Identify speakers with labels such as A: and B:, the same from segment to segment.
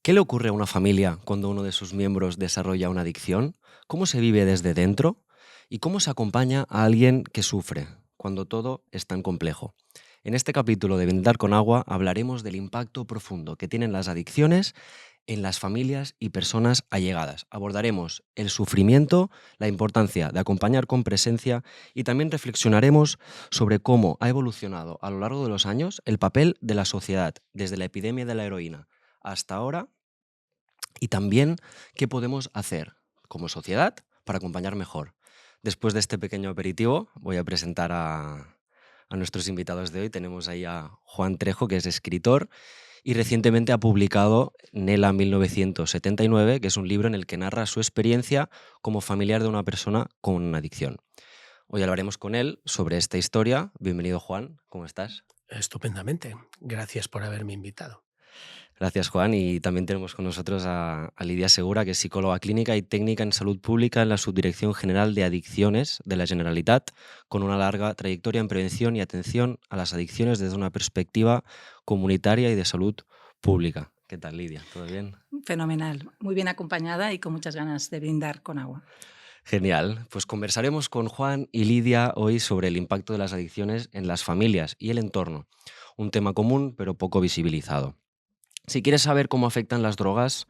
A: ¿Qué le ocurre a una familia cuando uno de sus miembros desarrolla una adicción? ¿Cómo se vive desde dentro? ¿Y cómo se acompaña a alguien que sufre cuando todo es tan complejo? En este capítulo de Brindar con Agua hablaremos del impacto profundo que tienen las adicciones en las familias y personas allegadas. Abordaremos el sufrimiento, la importancia de acompañar con presencia y también reflexionaremos sobre cómo ha evolucionado a lo largo de los años el papel de la sociedad, desde la epidemia de la heroína hasta ahora, y también qué podemos hacer como sociedad para acompañar mejor. Después de este pequeño aperitivo, voy a presentar a nuestros invitados de hoy. Tenemos ahí a Juan Trejo, que es escritor y recientemente ha publicado Nela 1979, que es un libro en el que narra su experiencia como familiar de una persona con una adicción. Hoy hablaremos con él sobre esta historia. Bienvenido, Juan. ¿Cómo estás?
B: Estupendamente. Gracias por haberme invitado.
A: Gracias, Juan. Y también tenemos con nosotros a Lidia Segura, que es psicóloga clínica y técnica en salud pública en la Subdirección General de Adicciones de la Generalitat, con una larga trayectoria en prevención y atención a las adicciones desde una perspectiva comunitaria y de salud pública. ¿Qué tal, Lidia? ¿Todo bien?
C: Fenomenal, muy bien acompañada y con muchas ganas de brindar con agua.
A: Genial. Pues conversaremos con Juan y Lidia hoy sobre el impacto de las adicciones en las familias y el entorno, un tema común pero poco visibilizado. Si quieres saber cómo afectan las drogas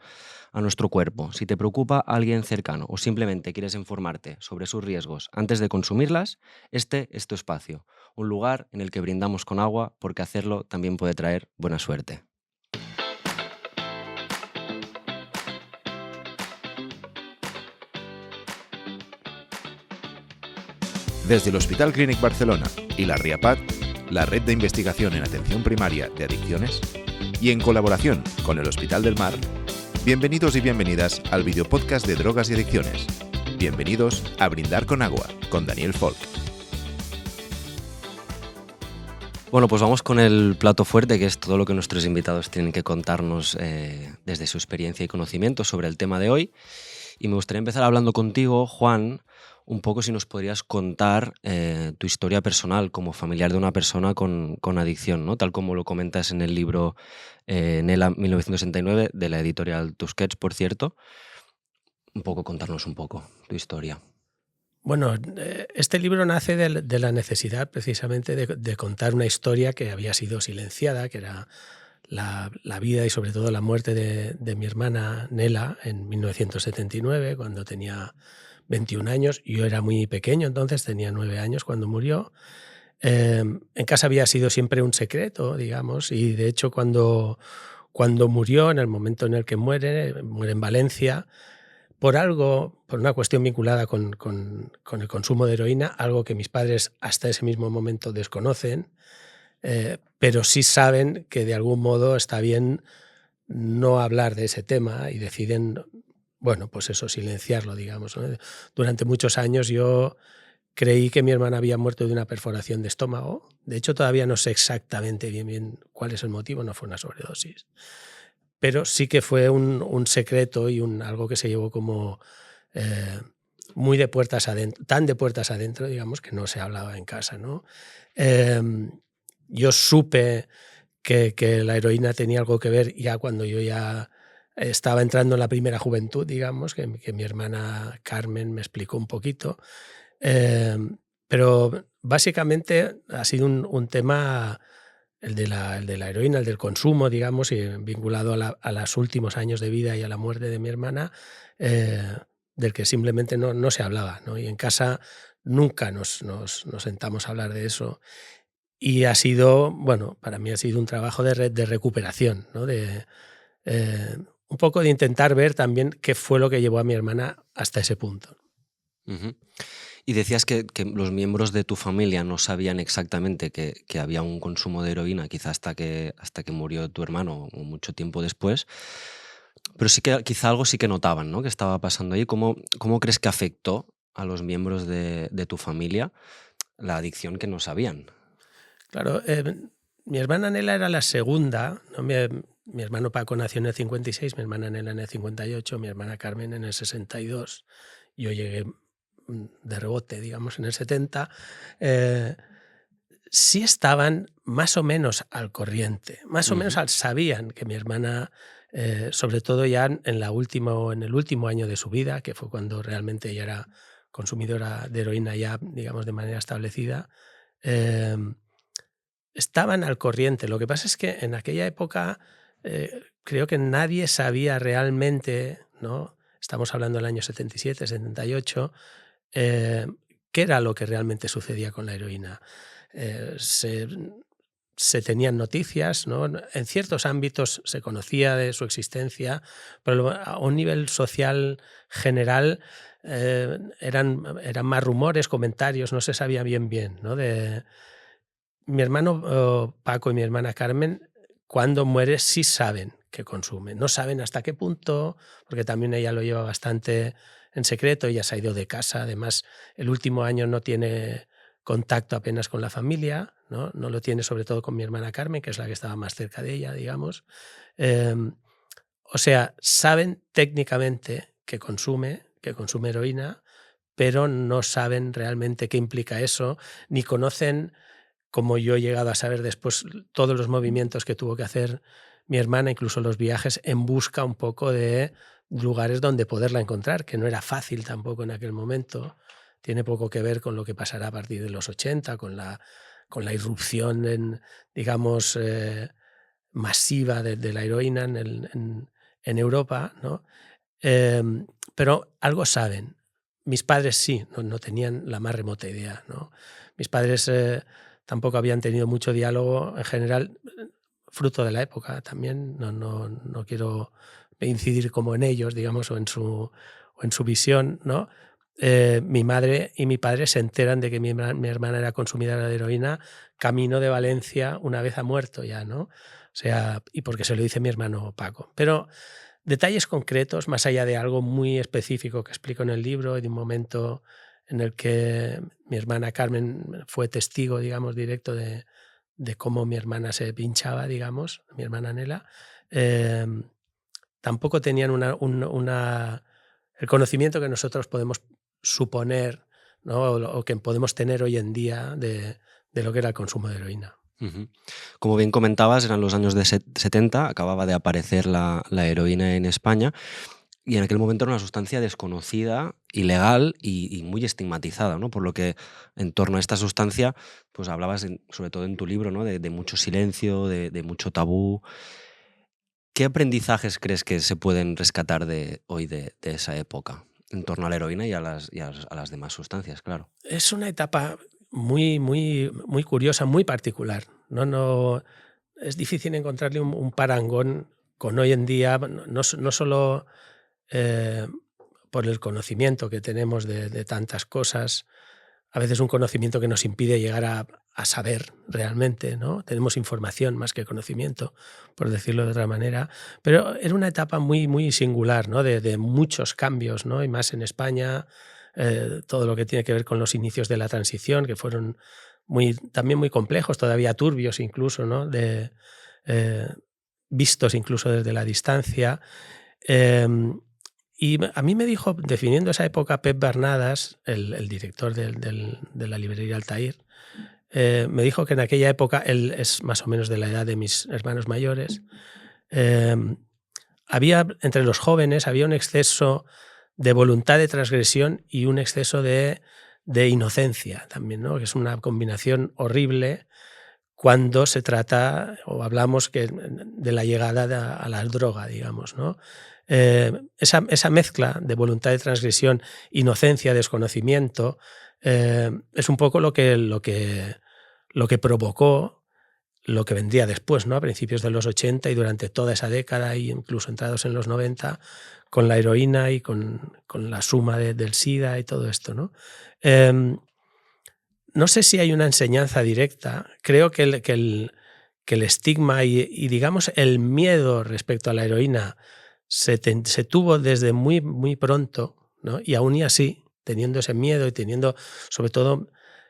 A: a nuestro cuerpo, si te preocupa alguien cercano o simplemente quieres informarte sobre sus riesgos antes de consumirlas, este es tu espacio, un lugar en el que brindamos con agua porque hacerlo también puede traer buena suerte.
D: Desde el Hospital Clínic Barcelona y la RIAPAD, la Red de Investigación en Atención Primaria de Adicciones, y en colaboración con el Hospital del Mar, bienvenidos y bienvenidas al videopodcast de Drogas y Adicciones. Bienvenidos a Brindar con Agua, con Daniel Folk.
A: Bueno, pues vamos con el plato fuerte, que es todo lo que nuestros invitados tienen que contarnos desde su experiencia y conocimiento sobre el tema de hoy. Y me gustaría empezar hablando contigo, Juan, un poco si nos podrías contar tu historia personal como familiar de una persona con adicción, ¿no? Tal como lo comentas en el libro Nela 1969, de la editorial Tusquets, por cierto. Un poco contarnos un poco tu historia.
B: Bueno, este libro nace de la necesidad precisamente de contar una historia que había sido silenciada, que era la vida y sobre todo la muerte de mi hermana Nela en 1979, cuando tenía 21 años. Yo era muy pequeño, entonces tenía 9 años cuando murió. En casa había sido siempre un secreto, digamos, y de hecho cuando murió, en el momento en el que muere en Valencia, por algo, por una cuestión vinculada con el consumo de heroína, algo que mis padres hasta ese mismo momento desconocen, pero sí saben que de algún modo está bien no hablar de ese tema y deciden, bueno, pues eso, silenciarlo, digamos, ¿no? Durante muchos años yo creí que mi hermana había muerto de una perforación de estómago. De hecho, todavía no sé exactamente bien cuál es el motivo, no fue una sobredosis. Pero sí que fue un secreto y algo que se llevó como eh, muy de puertas adentro, tan de puertas adentro, digamos, que no se hablaba en casa, ¿no? Eh, yo supe que la heroína tenía algo que ver ya cuando yo ya estaba entrando en la primera juventud, digamos, que mi hermana Carmen me explicó un poquito. Eh, pero básicamente ha sido un tema, el de la heroína, el del consumo, digamos, y vinculado a los últimos años de vida y a la muerte de mi hermana, eh, del que simplemente no se hablaba, ¿no? Y en casa nunca nos sentamos a hablar de eso. Y ha sido, bueno, para mí ha sido un trabajo de recuperación, ¿no? Un poco de intentar ver también qué fue lo que llevó a mi hermana hasta ese punto.
A: Ujú. Y decías que los miembros de tu familia no sabían exactamente que había un consumo de heroína, quizá hasta que murió tu hermano o mucho tiempo después, pero sí que quizá algo sí que notaban, ¿no? Que estaba pasando ahí. ¿Cómo crees que afectó a los miembros de tu familia la adicción que no sabían?
B: Claro, mi hermana Nela era la segunda, ¿no? Mi hermano Paco nació en el 56, mi hermana Nela en el 58, mi hermana Carmen en el 62. Yo llegué de rebote, digamos, en el 70. Eh, sí estaban más o menos al corriente, más o menos
A: Ujú.
B: sabían que mi hermana sobre todo ya en el último año de su vida, que fue cuando realmente ella era consumidora de heroína ya, digamos, de manera establecida, estaban al corriente. Lo que pasa es que en aquella época creo que nadie sabía realmente, ¿no? Estamos hablando del año 77, 78, qué era lo que realmente sucedía con la heroína. Se tenían noticias, ¿no? En ciertos ámbitos se conocía de su existencia, pero a un nivel social general eran más rumores, comentarios, no se sabía bien, ¿no? Mi hermano Paco y mi hermana Carmen, cuando muere, sí saben que consume. No saben hasta qué punto, porque también ella lo lleva bastante en secreto, ella se ha ido de casa, además el último año no tiene contacto apenas con la familia, ¿no? No lo tiene sobre todo con mi hermana Carmen, que es la que estaba más cerca de ella, digamos. O sea, saben técnicamente que consume heroína, pero no saben realmente qué implica eso, ni conocen, como yo he llegado a saber después, todos los movimientos que tuvo que hacer mi hermana, incluso los viajes en busca un poco de lugares donde poderla encontrar, que no era fácil tampoco en aquel momento. Tiene poco que ver con lo que pasará a partir de los 80, con la irrupción digamos, masiva de la heroína en Europa, ¿no? Pero algo saben. Mis padres sí, no tenían la más remota idea, ¿no? Mis padres tampoco habían tenido mucho diálogo en general, fruto de la época también. No quiero incidir como en ellos, digamos, o en su visión, ¿no? Mi madre y mi padre se enteran de que mi hermana era consumidora de heroína camino de Valencia, una vez ha muerto ya, ¿no? O sea, y porque se lo dice mi hermano Paco. Pero detalles concretos, más allá de algo muy específico que explico en el libro y de un momento en el que mi hermana Carmen fue testigo, digamos, directo de cómo mi hermana se pinchaba, digamos, mi hermana Nela, tampoco tenían el conocimiento que nosotros podemos suponer, ¿no? o que podemos tener hoy en día de lo que era el consumo de heroína.
A: Ujú. Como bien comentabas, eran los años de 70, acababa de aparecer la heroína en España y en aquel momento era una sustancia desconocida, ilegal y muy estigmatizada, ¿no? Por lo que en torno a esta sustancia, pues hablabas, sobre todo en tu libro, ¿no? de mucho silencio, de mucho tabú. ¿Qué aprendizajes crees que se pueden rescatar de hoy de esa época en torno a la heroína y a las demás sustancias, claro?
B: Es una etapa muy, muy, muy curiosa, muy particular. No, es difícil encontrarle un parangón con hoy en día, no solo por el conocimiento que tenemos de tantas cosas, a veces un conocimiento que nos impide llegar a saber realmente, ¿no? Tenemos información más que conocimiento, por decirlo de otra manera, pero era una etapa muy, muy singular, ¿no? de muchos cambios, ¿no? Y más en España, todo lo que tiene que ver con los inicios de la transición, que fueron también muy complejos, todavía turbios incluso, ¿no? Vistos incluso desde la distancia. Y a mí me dijo, definiendo esa época, Pep Barnadas, el director de la librería Altair, me dijo que en aquella época, él es más o menos de la edad de mis hermanos mayores, había entre los jóvenes había un exceso de voluntad de transgresión y un exceso de inocencia también, ¿no? Que es una combinación horrible cuando se trata o hablamos de la llegada a la droga, digamos, ¿no? Esa mezcla de voluntad de transgresión, inocencia, desconocimiento, es un poco lo que provocó lo que vendría después, ¿no? A principios de los 80 y durante toda esa década, e incluso entrados en los 90, con la heroína y con la suma del SIDA y todo esto, ¿no? No sé si hay una enseñanza directa. Creo que el estigma y digamos el miedo respecto a la heroína se tuvo desde muy, muy pronto, ¿no? Y aún y así, teniendo ese miedo y teniendo, sobre todo,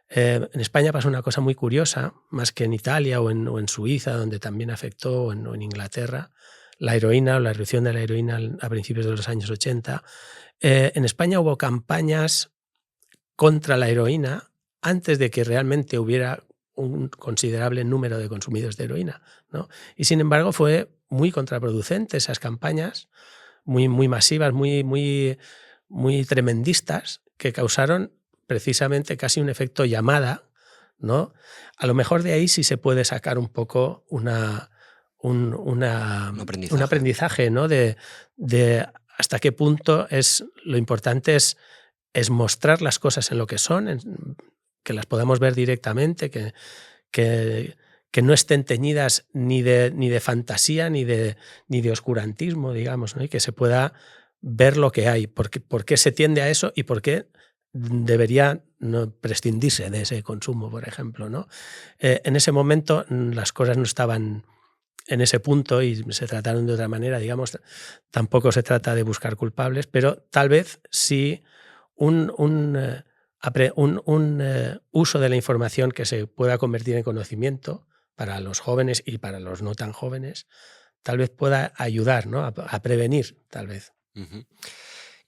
B: en España pasa una cosa muy curiosa, más que en Italia o en Suiza, donde también afectó, o en Inglaterra, la heroína o la irrupción de la heroína a principios de los años 80. En España hubo campañas contra la heroína antes de que realmente hubiera un considerable número de consumidores de heroína, ¿no? Y sin embargo fue muy contraproducente esas campañas, muy masivas, muy tremendistas, que causaron precisamente casi un efecto llamada, ¿no? A lo mejor de ahí sí se puede sacar un poco un aprendizaje, ¿no? De hasta qué punto lo importante es mostrar las cosas en lo que son, que las podamos ver directamente, que no estén teñidas ni de fantasía ni de oscurantismo, digamos, ¿no? Y que se pueda ver lo que hay, por qué se tiende a eso y por qué debería no prescindirse de ese consumo, por ejemplo, ¿no? En ese momento las cosas no estaban en ese punto y se trataron de otra manera, digamos. Tampoco se trata de buscar culpables, pero tal vez sí un uso de la información que se pueda convertir en conocimiento para los jóvenes y para los no tan jóvenes, tal vez pueda ayudar, ¿no? a prevenir, tal vez.
A: Uh-huh.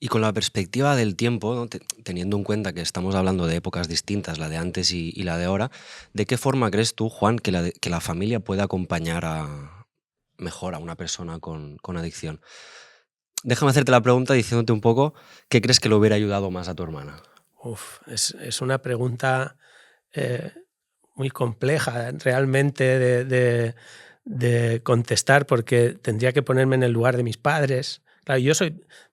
A: Y con la perspectiva del tiempo, ¿no? Teniendo en cuenta que estamos hablando de épocas distintas, la de antes y la de ahora, ¿de qué forma crees tú, Juan, que la familia puede acompañar mejor a una persona con adicción? Déjame hacerte la pregunta diciéndote un poco qué crees que le hubiera ayudado más a tu hermana.
B: Es una pregunta muy compleja realmente de contestar, porque tendría que ponerme en el lugar de mis padres. Claro,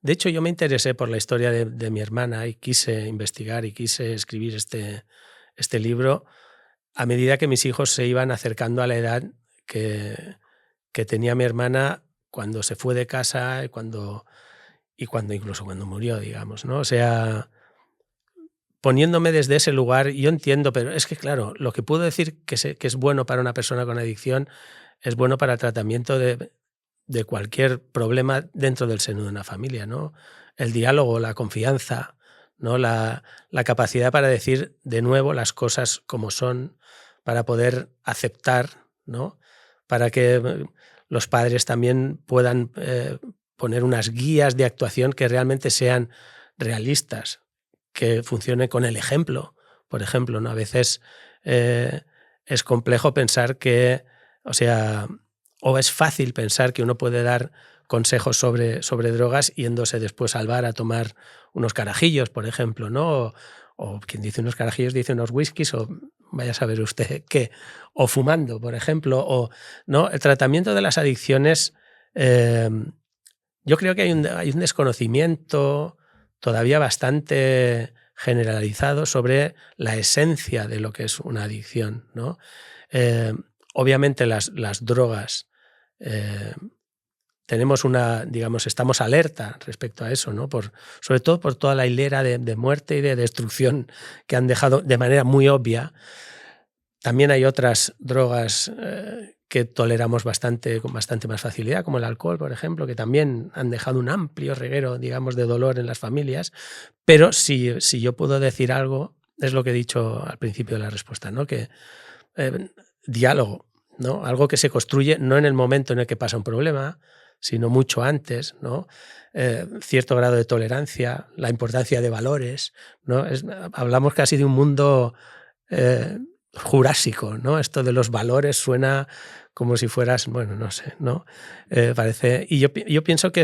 B: de hecho, yo me interesé por la historia de mi hermana y quise investigar y quise escribir este libro a medida que mis hijos se iban acercando a la edad que tenía mi hermana cuando se fue de casa y incluso cuando murió, digamos, ¿no? O sea, poniéndome desde ese lugar, yo entiendo, pero es que, claro, lo que puedo decir que es bueno para una persona con adicción es bueno para el tratamiento de cualquier problema dentro del seno de una familia, ¿no? El diálogo, la confianza, ¿no? La capacidad para decir de nuevo las cosas como son, para poder aceptar, ¿no? Para que los padres también puedan poner unas guías de actuación que realmente sean realistas, que funcione con el ejemplo, por ejemplo, ¿no? A veces es complejo pensar que, o es fácil pensar que uno puede dar consejos sobre drogas yéndose después al bar a tomar unos carajillos, por ejemplo, ¿no? O quien dice unos carajillos dice unos whiskies, o vaya a saber usted qué, o fumando, por ejemplo, ¿no? El tratamiento de las adicciones, yo creo que hay un desconocimiento todavía bastante generalizado sobre la esencia de lo que es una adicción, ¿no? Obviamente las drogas, estamos alerta respecto a eso, ¿no? Sobre todo por toda la hilera de muerte y de destrucción que han dejado de manera muy obvia. También hay otras drogas que toleramos con bastante más facilidad, como el alcohol, por ejemplo, que también han dejado un amplio reguero, digamos, de dolor en las familias. Pero si yo puedo decir algo, es lo que he dicho al principio de la respuesta, ¿no? Que diálogo, ¿no? Algo que se construye no en el momento en el que pasa un problema, sino mucho antes, ¿no? Cierto grado de tolerancia, la importancia de valores, ¿no? Hablamos casi de un mundo jurásico, ¿no? Esto de los valores suena como si fueras, bueno, no sé, ¿no? Parece, y yo pienso que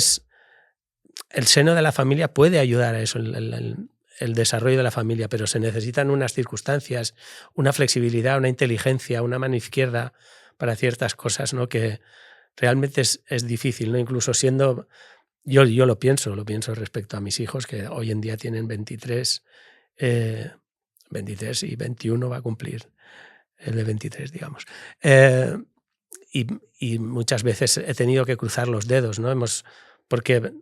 B: el seno de la familia puede ayudar a eso, el desarrollo de la familia, pero se necesitan unas circunstancias, una flexibilidad, una inteligencia, una mano izquierda para ciertas cosas, ¿no? Que realmente es difícil, ¿no? Incluso siendo, yo lo pienso respecto a mis hijos, que hoy en día tienen 23 y 21 va a cumplir, el de 23, digamos. Y muchas veces he tenido que cruzar los dedos, ¿no? Porque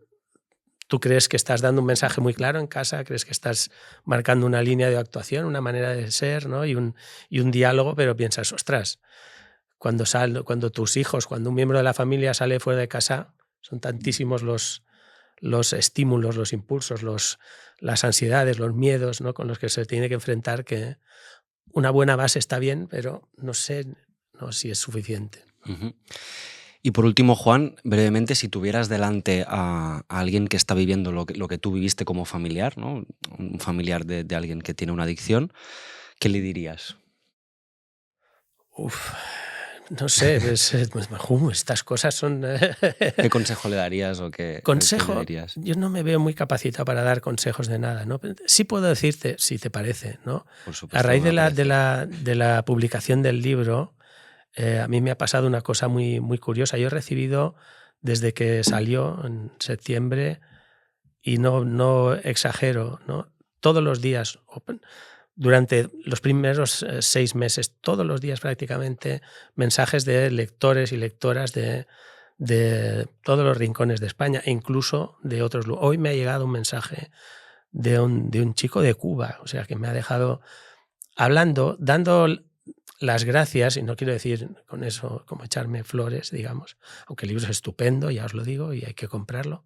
B: tú crees que estás dando un mensaje muy claro en casa, crees que estás marcando una línea de actuación, una manera de ser, ¿no? y un diálogo, pero piensas, ostras, cuando tus hijos, cuando un miembro de la familia sale fuera de casa, son tantísimos los estímulos, los impulsos, las ansiedades, los miedos, ¿no? Con los que se tiene que enfrentar, que una buena base está bien, pero no sé si es suficiente.
A: Uh-huh. Y por último, Juan, brevemente, si tuvieras delante a alguien que está viviendo lo que tú viviste como familiar, ¿no? Un familiar de alguien que tiene una adicción, ¿qué le dirías?
B: Uf, no sé, estas cosas son...
A: ¿Qué consejo le darías o qué le
B: Consejo,
A: dirías?
B: yo no me veo muy capacitado para dar consejos de nada, ¿no? Sí puedo decirte, si te parece, ¿no?
A: Por supuesto,
B: A raíz
A: me
B: de
A: parece.
B: la publicación del libro, a mí me ha pasado una cosa muy, muy curiosa. Yo he recibido, desde que salió en septiembre, y no exagero, ¿no? Todos los días, durante los primeros 6 meses, todos los días prácticamente, mensajes de lectores y lectoras de todos los rincones de España e incluso de otros lugares. Hoy me ha llegado un mensaje de un chico de Cuba, o sea, que me ha dejado hablando, dando las gracias, y no quiero decir con eso como echarme flores, digamos, aunque el libro es estupendo, ya os lo digo, y hay que comprarlo.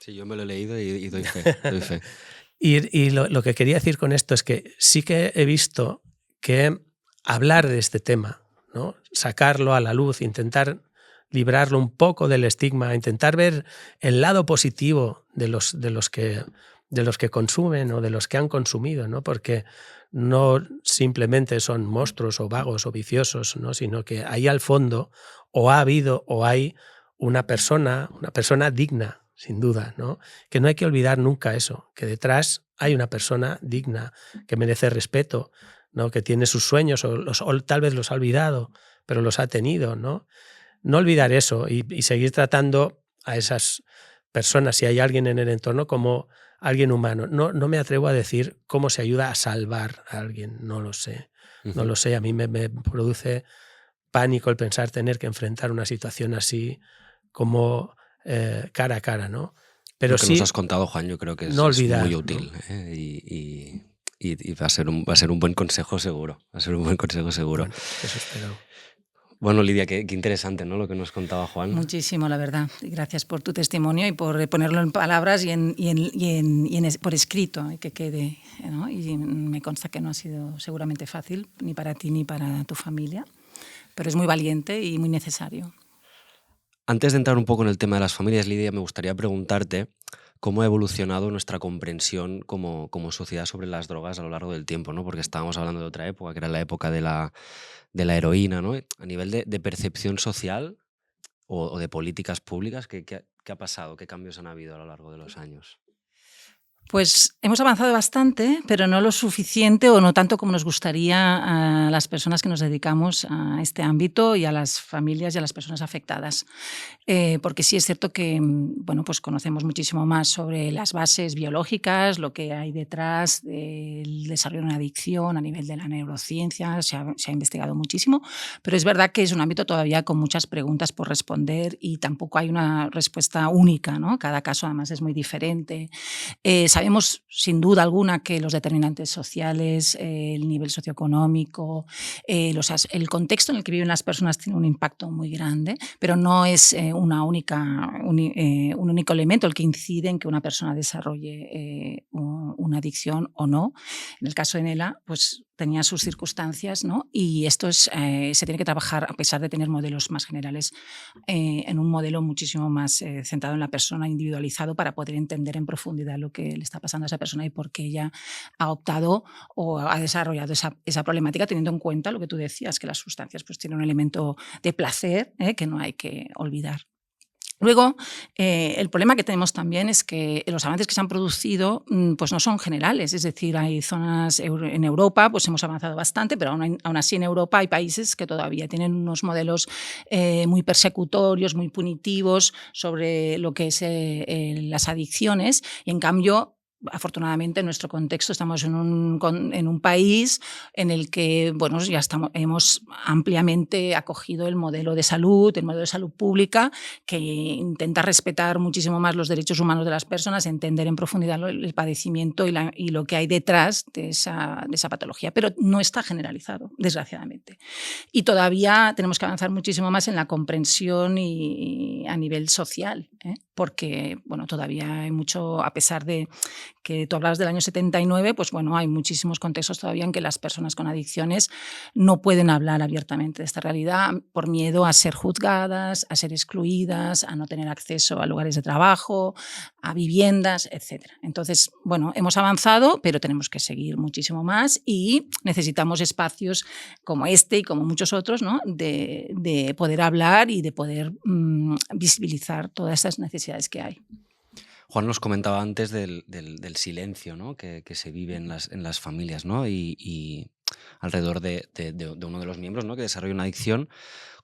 A: Sí, yo me lo he leído y doy fe, doy fe.
B: Y lo que quería decir con esto es que sí que he visto que hablar de este tema, ¿no? Sacarlo a la luz, intentar librarlo un poco del estigma, intentar ver el lado positivo de los que consumen o de los que han consumido, ¿no? Porque no simplemente son monstruos o vagos o viciosos, ¿no? Sino que ahí al fondo o ha habido o hay una persona digna, sin duda, ¿no? Que no hay que olvidar nunca eso, que detrás hay una persona digna, que merece respeto, ¿no? Que tiene sus sueños o tal vez los ha olvidado, pero los ha tenido, ¿no? No olvidar eso y seguir tratando a esas personas, si hay alguien en el entorno, como alguien humano. No me atrevo a decir cómo se ayuda a salvar a alguien, no lo sé. No lo sé, a mí me produce pánico el pensar tener que enfrentar una situación así como cara a cara, ¿no? Pero
A: Lo que
B: sí,
A: nos has contado, Juan, yo creo que
B: no
A: es muy
B: olvidar,
A: útil,
B: ¿no?
A: ¿eh? Y va a ser un buen consejo seguro. Va a ser un buen consejo seguro.
B: Bueno, eso espero.
A: Bueno, Lidia, qué interesante, ¿no? Lo que nos contaba Juan.
C: Muchísimo, la verdad. Y gracias por tu testimonio y por ponerlo en palabras por escrito, y que quede, ¿no? Y me consta que no ha sido seguramente fácil, ni para ti ni para tu familia, pero es muy valiente y muy necesario.
A: Antes de entrar un poco en el tema de las familias, Lidia, me gustaría preguntarte cómo ha evolucionado nuestra comprensión como sociedad sobre las drogas a lo largo del tiempo, ¿no? Porque estábamos hablando de otra época, que era la época de la heroína, ¿no? A nivel de percepción social o de políticas públicas, ¿qué ha pasado? ¿Qué cambios han habido a lo largo de los años?
C: Pues hemos avanzado bastante, pero no lo suficiente o no tanto como nos gustaría a las personas que nos dedicamos a este ámbito y a las familias y a las personas afectadas. Porque sí es cierto que bueno, pues conocemos muchísimo más sobre las bases biológicas, lo que hay detrás del desarrollo de una adicción a nivel de la neurociencia, se ha investigado muchísimo, pero es verdad que es un ámbito todavía con muchas preguntas por responder y tampoco hay una respuesta única, ¿no? Cada caso además es muy diferente. Sabemos sin duda alguna que los determinantes sociales, el nivel socioeconómico, el contexto en el que viven las personas tiene un impacto muy grande, pero no es un único elemento el que incide en que una persona desarrolle una adicción o no. En el caso de Nela, pues tenía sus circunstancias, ¿no? Y esto se tiene que trabajar, a pesar de tener modelos más generales, en un modelo muchísimo más centrado en la persona, individualizado, para poder entender en profundidad lo que le está pasando a esa persona y por qué ella ha optado o ha desarrollado esa problemática, teniendo en cuenta lo que tú decías, que las sustancias pues tienen un elemento de placer que no hay que olvidar. Luego, el problema que tenemos también es que los avances que se han producido pues no son generales, es decir, hay zonas en Europa, pues hemos avanzado bastante, pero aún así en Europa hay países que todavía tienen unos modelos muy persecutorios, muy punitivos sobre lo que es las adicciones, y en cambio, afortunadamente en nuestro contexto estamos en un país en el que bueno, ya hemos ampliamente acogido el modelo de salud pública, que intenta respetar muchísimo más los derechos humanos de las personas, entender en profundidad el padecimiento y lo que hay detrás de esa patología, pero no está generalizado, desgraciadamente. Y todavía tenemos que avanzar muchísimo más en la comprensión y a nivel social, porque bueno, todavía hay mucho, a pesar de que tú hablabas del año 79, pues bueno, hay muchísimos contextos todavía en que las personas con adicciones no pueden hablar abiertamente de esta realidad por miedo a ser juzgadas, a ser excluidas, a no tener acceso a lugares de trabajo, a viviendas, etc. Entonces, bueno, hemos avanzado, pero tenemos que seguir muchísimo más y necesitamos espacios como este y como muchos otros, ¿no? de poder hablar y de poder visibilizar todas estas necesidades que hay.
A: Juan nos comentaba antes del silencio, ¿no? que se vive en las familias, ¿no? y alrededor de uno de los miembros, ¿no? que desarrolla una adicción.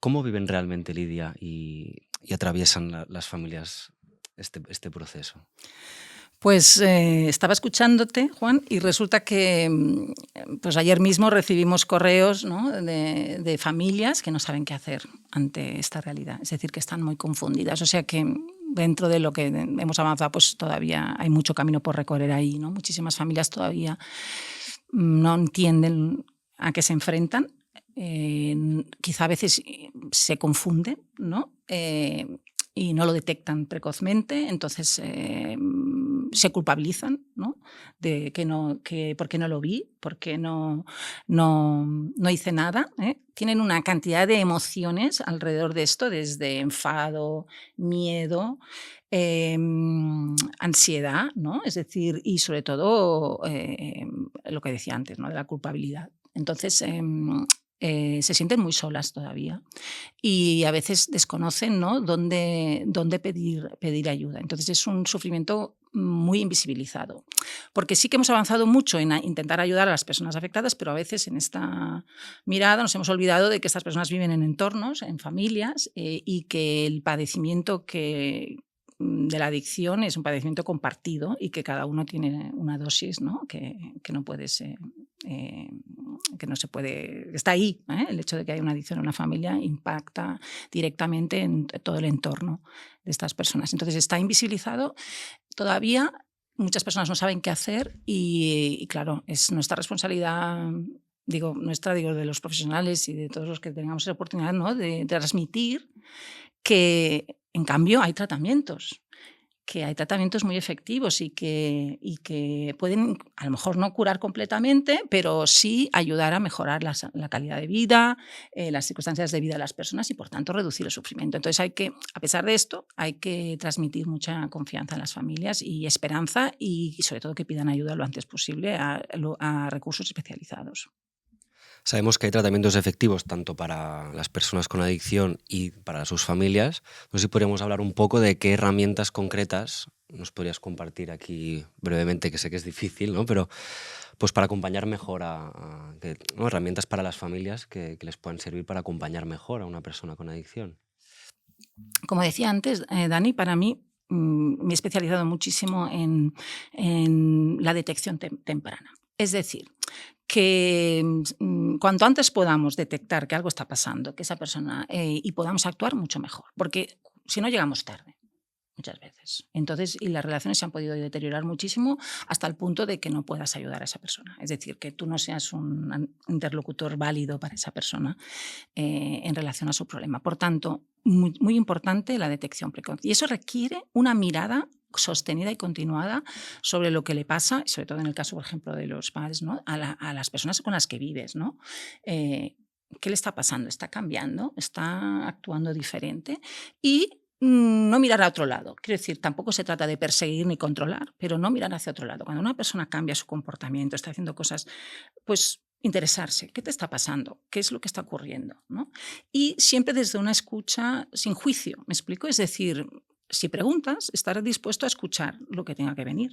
A: ¿Cómo viven realmente, Lidia, y atraviesan las familias este proceso?
C: Pues estaba escuchándote, Juan, y resulta que pues ayer mismo recibimos correos, ¿no? de familias que no saben qué hacer ante esta realidad, es decir, que están muy confundidas. O sea que dentro de lo que hemos avanzado, pues todavía hay mucho camino por recorrer ahí, ¿no? Muchísimas familias todavía no entienden a qué se enfrentan. Quizá a veces se confunden, ¿no? Y no lo detectan precozmente, entonces se culpabilizan, ¿no? De que por qué no lo vi, por qué no hice nada. Tienen una cantidad de emociones alrededor de esto, desde enfado, miedo, ansiedad, ¿no? Es decir, y sobre todo lo que decía antes, ¿no? De la culpabilidad. Entonces, se sienten muy solas todavía y a veces desconocen, ¿no? dónde pedir ayuda. Entonces es un sufrimiento muy invisibilizado, porque sí que hemos avanzado mucho en intentar ayudar a las personas afectadas, pero a veces en esta mirada nos hemos olvidado de que estas personas viven en entornos, en familias, y que el padecimiento de la adicción es un padecimiento compartido y que cada uno tiene una dosis, ¿no? que no puede ser... que no se puede, está ahí, el hecho de que haya una adicción en una familia impacta directamente en todo el entorno de estas personas. Entonces está invisibilizado todavía, muchas personas no saben qué hacer y claro, es nuestra responsabilidad, digo de los profesionales y de todos los que tengamos la oportunidad, ¿no? de transmitir que en cambio hay tratamientos muy efectivos y que pueden, a lo mejor no curar completamente, pero sí ayudar a mejorar la calidad de vida, las circunstancias de vida de las personas y, por tanto, reducir el sufrimiento. Entonces, a pesar de esto, hay que transmitir mucha confianza en las familias y esperanza y sobre todo, que pidan ayuda lo antes posible a recursos especializados.
A: Sabemos que hay tratamientos efectivos tanto para las personas con adicción y para sus familias. No sé si podríamos hablar un poco de qué herramientas concretas nos podrías compartir aquí brevemente, que sé que es difícil, ¿no? Pero pues para acompañar mejor ¿no? herramientas para las familias que les puedan servir para acompañar mejor a una persona con adicción.
C: Como decía antes, Dani, para mí me he especializado muchísimo en la detección temprana. Es decir, que cuanto antes podamos detectar que algo está pasando, que esa persona, y podamos actuar mucho mejor, porque si no llegamos tarde, muchas veces. Entonces, y las relaciones se han podido deteriorar muchísimo hasta el punto de que no puedas ayudar a esa persona. Es decir, que tú no seas un interlocutor válido para esa persona en relación a su problema. Por tanto, muy, muy importante la detección precoz. Y eso requiere una mirada sostenida y continuada sobre lo que le pasa, sobre todo en el caso, por ejemplo, de los padres, ¿no? a las personas con las que vives, ¿no? ¿Qué le está pasando? ¿Está cambiando? ¿Está actuando diferente? Y no mirar a otro lado. Quiero decir, tampoco se trata de perseguir ni controlar, pero no mirar hacia otro lado. Cuando una persona cambia su comportamiento, está haciendo cosas, pues interesarse. ¿Qué te está pasando? ¿Qué es lo que está ocurriendo? ¿No? Y siempre desde una escucha sin juicio, ¿me explico? Es decir, si preguntas, estar dispuesto a escuchar lo que tenga que venir.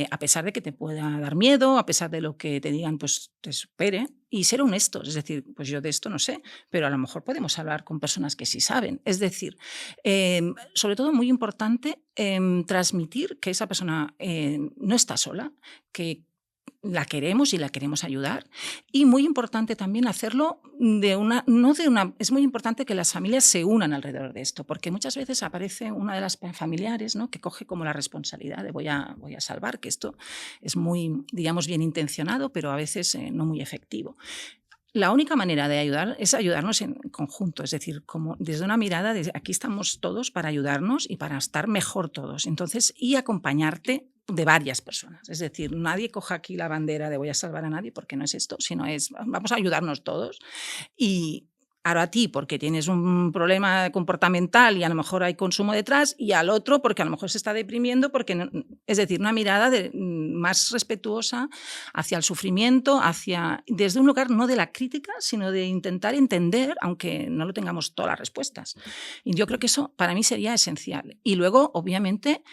C: A pesar de que te pueda dar miedo, a pesar de lo que te digan, pues te supere. Y ser honestos, es decir, pues yo de esto no sé, pero a lo mejor podemos hablar con personas que sí saben. Es decir, sobre todo muy importante transmitir que esa persona no está sola, que la queremos y la queremos ayudar. Y muy importante también hacerlo es muy importante que las familias se unan alrededor de esto, porque muchas veces aparece una de las familiares, ¿no? que coge como la responsabilidad de voy a salvar, que esto es muy, digamos, bien intencionado, pero a veces no muy efectivo. la única manera de ayudar es ayudarnos en conjunto, es decir, como desde una mirada de aquí estamos todos para ayudarnos y para estar mejor todos. Entonces, y acompañarte de varias personas. Es decir, nadie coja aquí la bandera de voy a salvar a nadie, porque no es esto, sino es vamos a ayudarnos todos. Y ahora a ti porque tienes un problema comportamental y a lo mejor hay consumo detrás, y al otro porque a lo mejor se está deprimiendo, porque no, es decir, una mirada más respetuosa hacia el sufrimiento, desde un lugar no de la crítica, sino de intentar entender, aunque no lo tengamos todas las respuestas. Y yo creo que eso para mí sería esencial. Y luego, obviamente,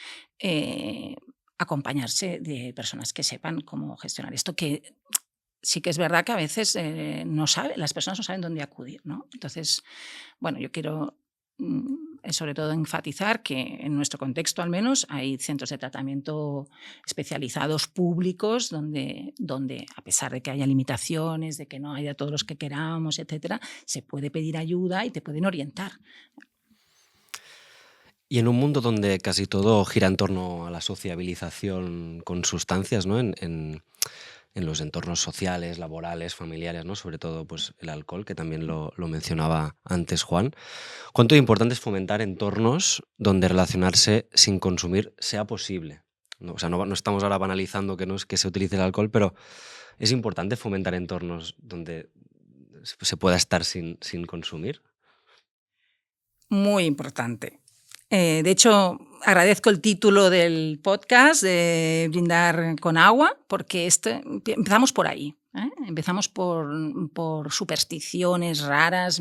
C: acompañarse de personas que sepan cómo gestionar esto, que sí que es verdad que a veces las personas no saben dónde acudir, ¿no? Entonces, bueno, yo quiero sobre todo enfatizar que en nuestro contexto al menos hay centros de tratamiento especializados públicos donde a pesar de que haya limitaciones, de que no haya todos los que queramos, etcétera, se puede pedir ayuda y te pueden orientar.
A: Y en un mundo donde casi todo gira en torno a la sociabilización con sustancias, ¿no? En los entornos sociales, laborales, familiares, ¿no? Sobre todo pues, el alcohol, que también lo mencionaba antes Juan. ¿Cuánto importante es fomentar entornos donde relacionarse sin consumir sea posible? No, o sea, no estamos ahora banalizando que no es que se utilice el alcohol, pero es importante fomentar entornos donde se pueda estar sin consumir.
C: Muy importante. De hecho, agradezco el título del podcast, de Brindar con agua, porque empezamos por ahí. Empezamos por supersticiones raras,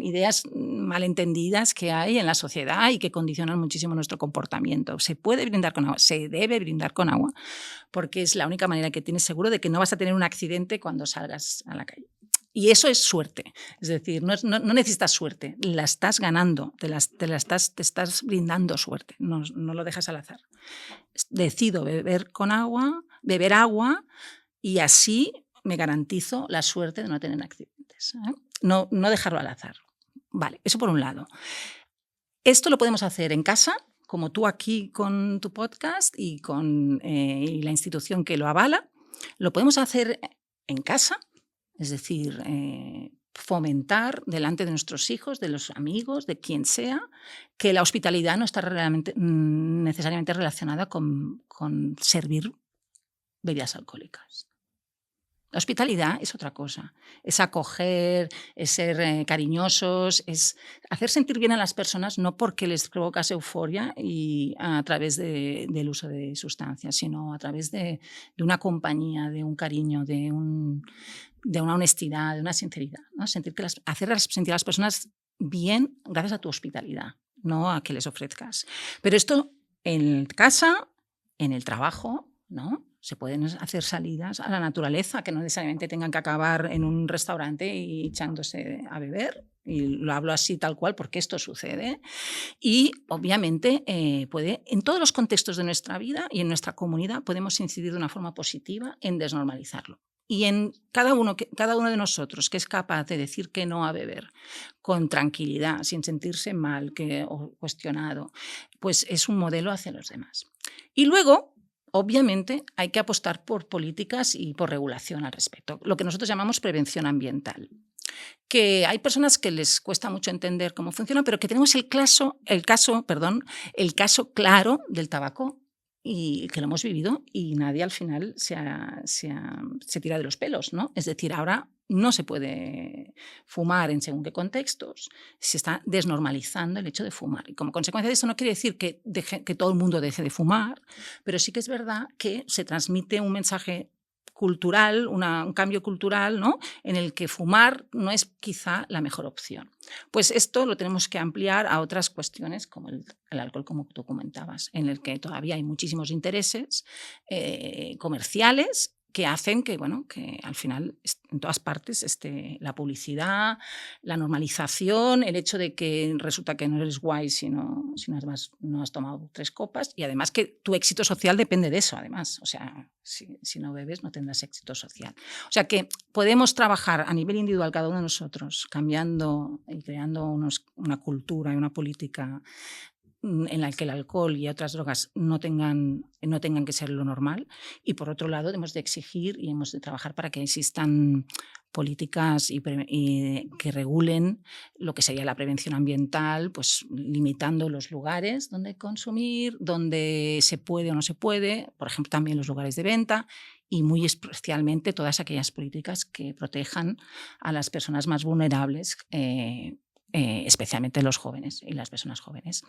C: ideas malentendidas que hay en la sociedad y que condicionan muchísimo nuestro comportamiento. Se puede brindar con agua, se debe brindar con agua, porque es la única manera que tienes seguro de que no vas a tener un accidente cuando salgas a la calle. Y eso es suerte, es decir, no necesitas suerte, la estás ganando, te estás brindando suerte, no lo dejas al azar. Decido beber agua y así me garantizo la suerte de no tener accidentes, ¿eh? No dejarlo al azar. Vale, eso por un lado. Esto lo podemos hacer en casa, como tú aquí con tu podcast y con y la institución que lo avala. Lo podemos hacer en casa. Es decir, fomentar delante de nuestros hijos, de los amigos, de quien sea, que la hospitalidad no está necesariamente relacionada con servir bebidas alcohólicas. La hospitalidad es otra cosa, es acoger, es ser cariñosos, es hacer sentir bien a las personas, no porque les provocas euforia y a través del uso de sustancias, sino a través de una compañía, de un cariño, de una honestidad, de una sinceridad, ¿no? Hacer sentir a las personas bien gracias a tu hospitalidad, no a que les ofrezcas. Pero esto en casa, en el trabajo, ¿no? Se pueden hacer salidas a la naturaleza que no necesariamente tengan que acabar en un restaurante y echándose a beber. Y lo hablo así tal cual porque esto sucede. Y obviamente en todos los contextos de nuestra vida y en nuestra comunidad podemos incidir de una forma positiva en desnormalizarlo. Y en cada uno de nosotros que es capaz de decir que no a beber con tranquilidad, sin sentirse mal o cuestionado, pues es un modelo hacia los demás. Y luego, obviamente, hay que apostar por políticas y por regulación al respecto, lo que nosotros llamamos prevención ambiental. Que hay personas que les cuesta mucho entender cómo funciona, pero que tenemos el caso claro del tabaco y que lo hemos vivido y nadie al final se tira de los pelos, ¿no? Es decir, ahora no se puede fumar en según qué contextos, se está desnormalizando el hecho de fumar. Y como consecuencia de eso no quiere decir que todo el mundo deje de fumar, pero sí que es verdad que se transmite un mensaje cultural, un cambio cultural, ¿no? En el que fumar no es quizá la mejor opción. Pues esto lo tenemos que ampliar a otras cuestiones como el alcohol, como tú comentabas, en el que todavía hay muchísimos intereses comerciales que hacen que al final en todas partes esté la publicidad, la normalización, el hecho de que resulta que no eres guay si no has tomado 3 copas y además que tu éxito social depende de eso, además. O sea, si no bebes no tendrás éxito social. O sea que podemos trabajar a nivel individual cada uno de nosotros, cambiando y creando una cultura y una política en la que el alcohol y otras drogas no tengan que ser lo normal, y por otro lado hemos de exigir y hemos de trabajar para que existan políticas que regulen lo que sería la prevención ambiental, pues limitando los lugares donde consumir, donde se puede o no se puede, por ejemplo también los lugares de venta, y muy especialmente todas aquellas políticas que protejan a las personas más vulnerables, especialmente los jóvenes y las personas jóvenes.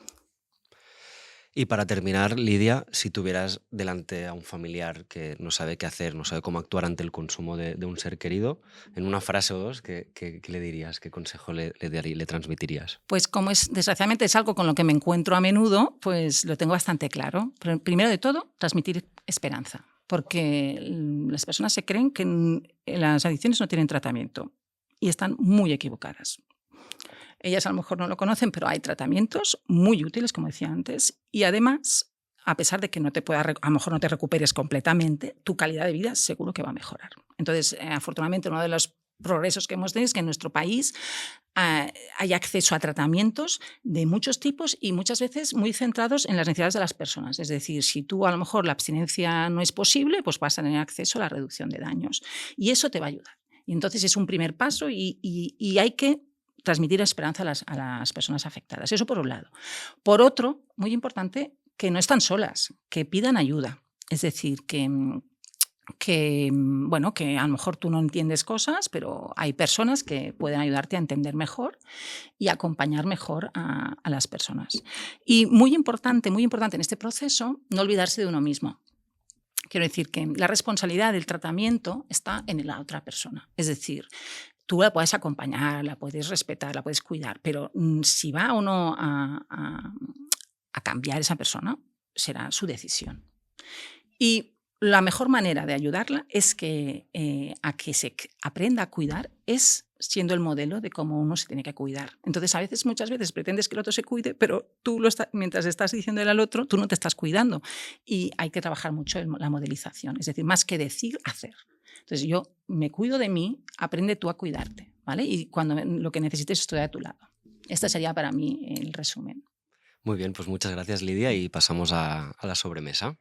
A: Y para terminar, Lidia, si tuvieras delante a un familiar que no sabe qué hacer, no sabe cómo actuar ante el consumo de un ser querido, en una frase o dos, ¿qué le dirías? ¿Qué consejo le transmitirías?
C: Pues como desgraciadamente es algo con lo que me encuentro a menudo, pues lo tengo bastante claro. Pero primero de todo, transmitir esperanza, porque las personas se creen que las adicciones no tienen tratamiento y están muy equivocadas. Ellas a lo mejor no lo conocen, pero hay tratamientos muy útiles, como decía antes, y además, a pesar de que a lo mejor no te recuperes completamente, tu calidad de vida seguro que va a mejorar. Entonces, afortunadamente, uno de los progresos que hemos tenido es que en nuestro país hay acceso a tratamientos de muchos tipos y muchas veces muy centrados en las necesidades de las personas. Es decir, si tú a lo mejor la abstinencia no es posible, pues vas a tener acceso a la reducción de daños. Y eso te va a ayudar. Y entonces es un primer paso y hay que transmitir esperanza a las personas afectadas. Eso por un lado. Por otro, muy importante, que no están solas, que pidan ayuda. Es decir, que a lo mejor tú no entiendes cosas, pero hay personas que pueden ayudarte a entender mejor y acompañar mejor a las personas. Y muy importante en este proceso, no olvidarse de uno mismo. Quiero decir que la responsabilidad del tratamiento está en la otra persona. Es decir, tú la puedes acompañar, la puedes respetar, la puedes cuidar, pero si va o no a cambiar esa persona, será su decisión. Y la mejor manera de ayudarla es a que se aprenda a cuidar es siendo el modelo de cómo uno se tiene que cuidar. Entonces, muchas veces pretendes que el otro se cuide, pero tú mientras estás diciéndole al otro, tú no te estás cuidando. Y hay que trabajar mucho en la modelización, es decir, más que decir, hacer. Entonces, yo me cuido de mí, aprende tú a cuidarte, ¿vale? Y cuando lo que necesites estoy a tu lado. Este sería para mí el resumen.
A: Muy bien, pues muchas gracias, Lidia, y pasamos a la sobremesa.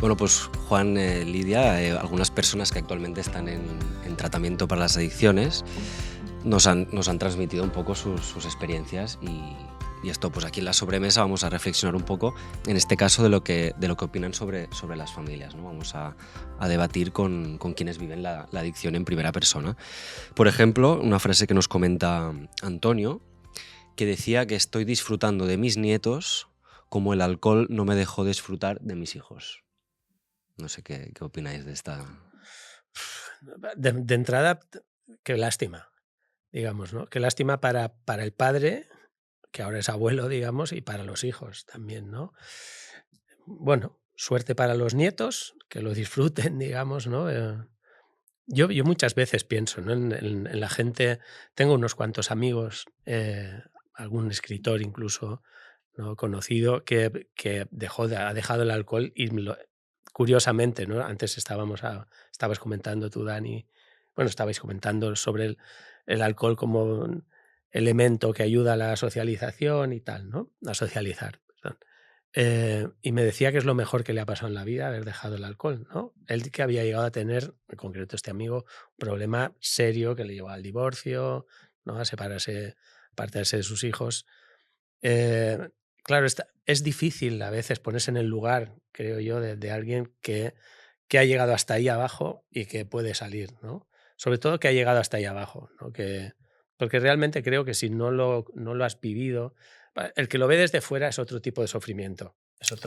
A: Bueno, pues Juan, Lidia, algunas personas que actualmente están en tratamiento para las adicciones nos han transmitido un poco sus experiencias y esto, pues aquí en la sobremesa vamos a reflexionar un poco, en este caso, de lo que opinan sobre las familias, ¿no? Vamos a debatir con quienes viven la adicción en primera persona. Por ejemplo, una frase que nos comenta Antonio, que decía que estoy disfrutando de mis nietos como el alcohol no me dejó disfrutar de mis hijos. No sé qué opináis de esta.
B: De entrada, qué lástima, digamos, ¿no? Qué lástima para el padre, que ahora es abuelo, digamos, y para los hijos también, ¿no? Bueno, suerte para los nietos, que lo disfruten, digamos, ¿no? Yo muchas veces pienso, ¿no? en la gente. Tengo unos cuantos amigos, algún escritor incluso, ¿no? Conocido, que ha dejado el alcohol y curiosamente, ¿no? Antes estabas comentando tú, Dani, estabais comentando sobre el alcohol como un elemento que ayuda a la socialización y tal, ¿no? A socializar, perdón. Y me decía que es lo mejor que le ha pasado en la vida haber dejado el alcohol, ¿no? Él que había llegado a tener, en concreto este amigo, un problema serio que le llevó al divorcio, ¿no? A separarse, apartarse de sus hijos. Claro, es difícil a veces ponerse en el lugar, creo yo, de alguien que ha llegado hasta ahí abajo y que puede salir, ¿no? Sobre todo que ha llegado hasta ahí abajo, ¿no? Porque realmente creo que si no lo has vivido, el que lo ve desde fuera es otro tipo de sufrimiento.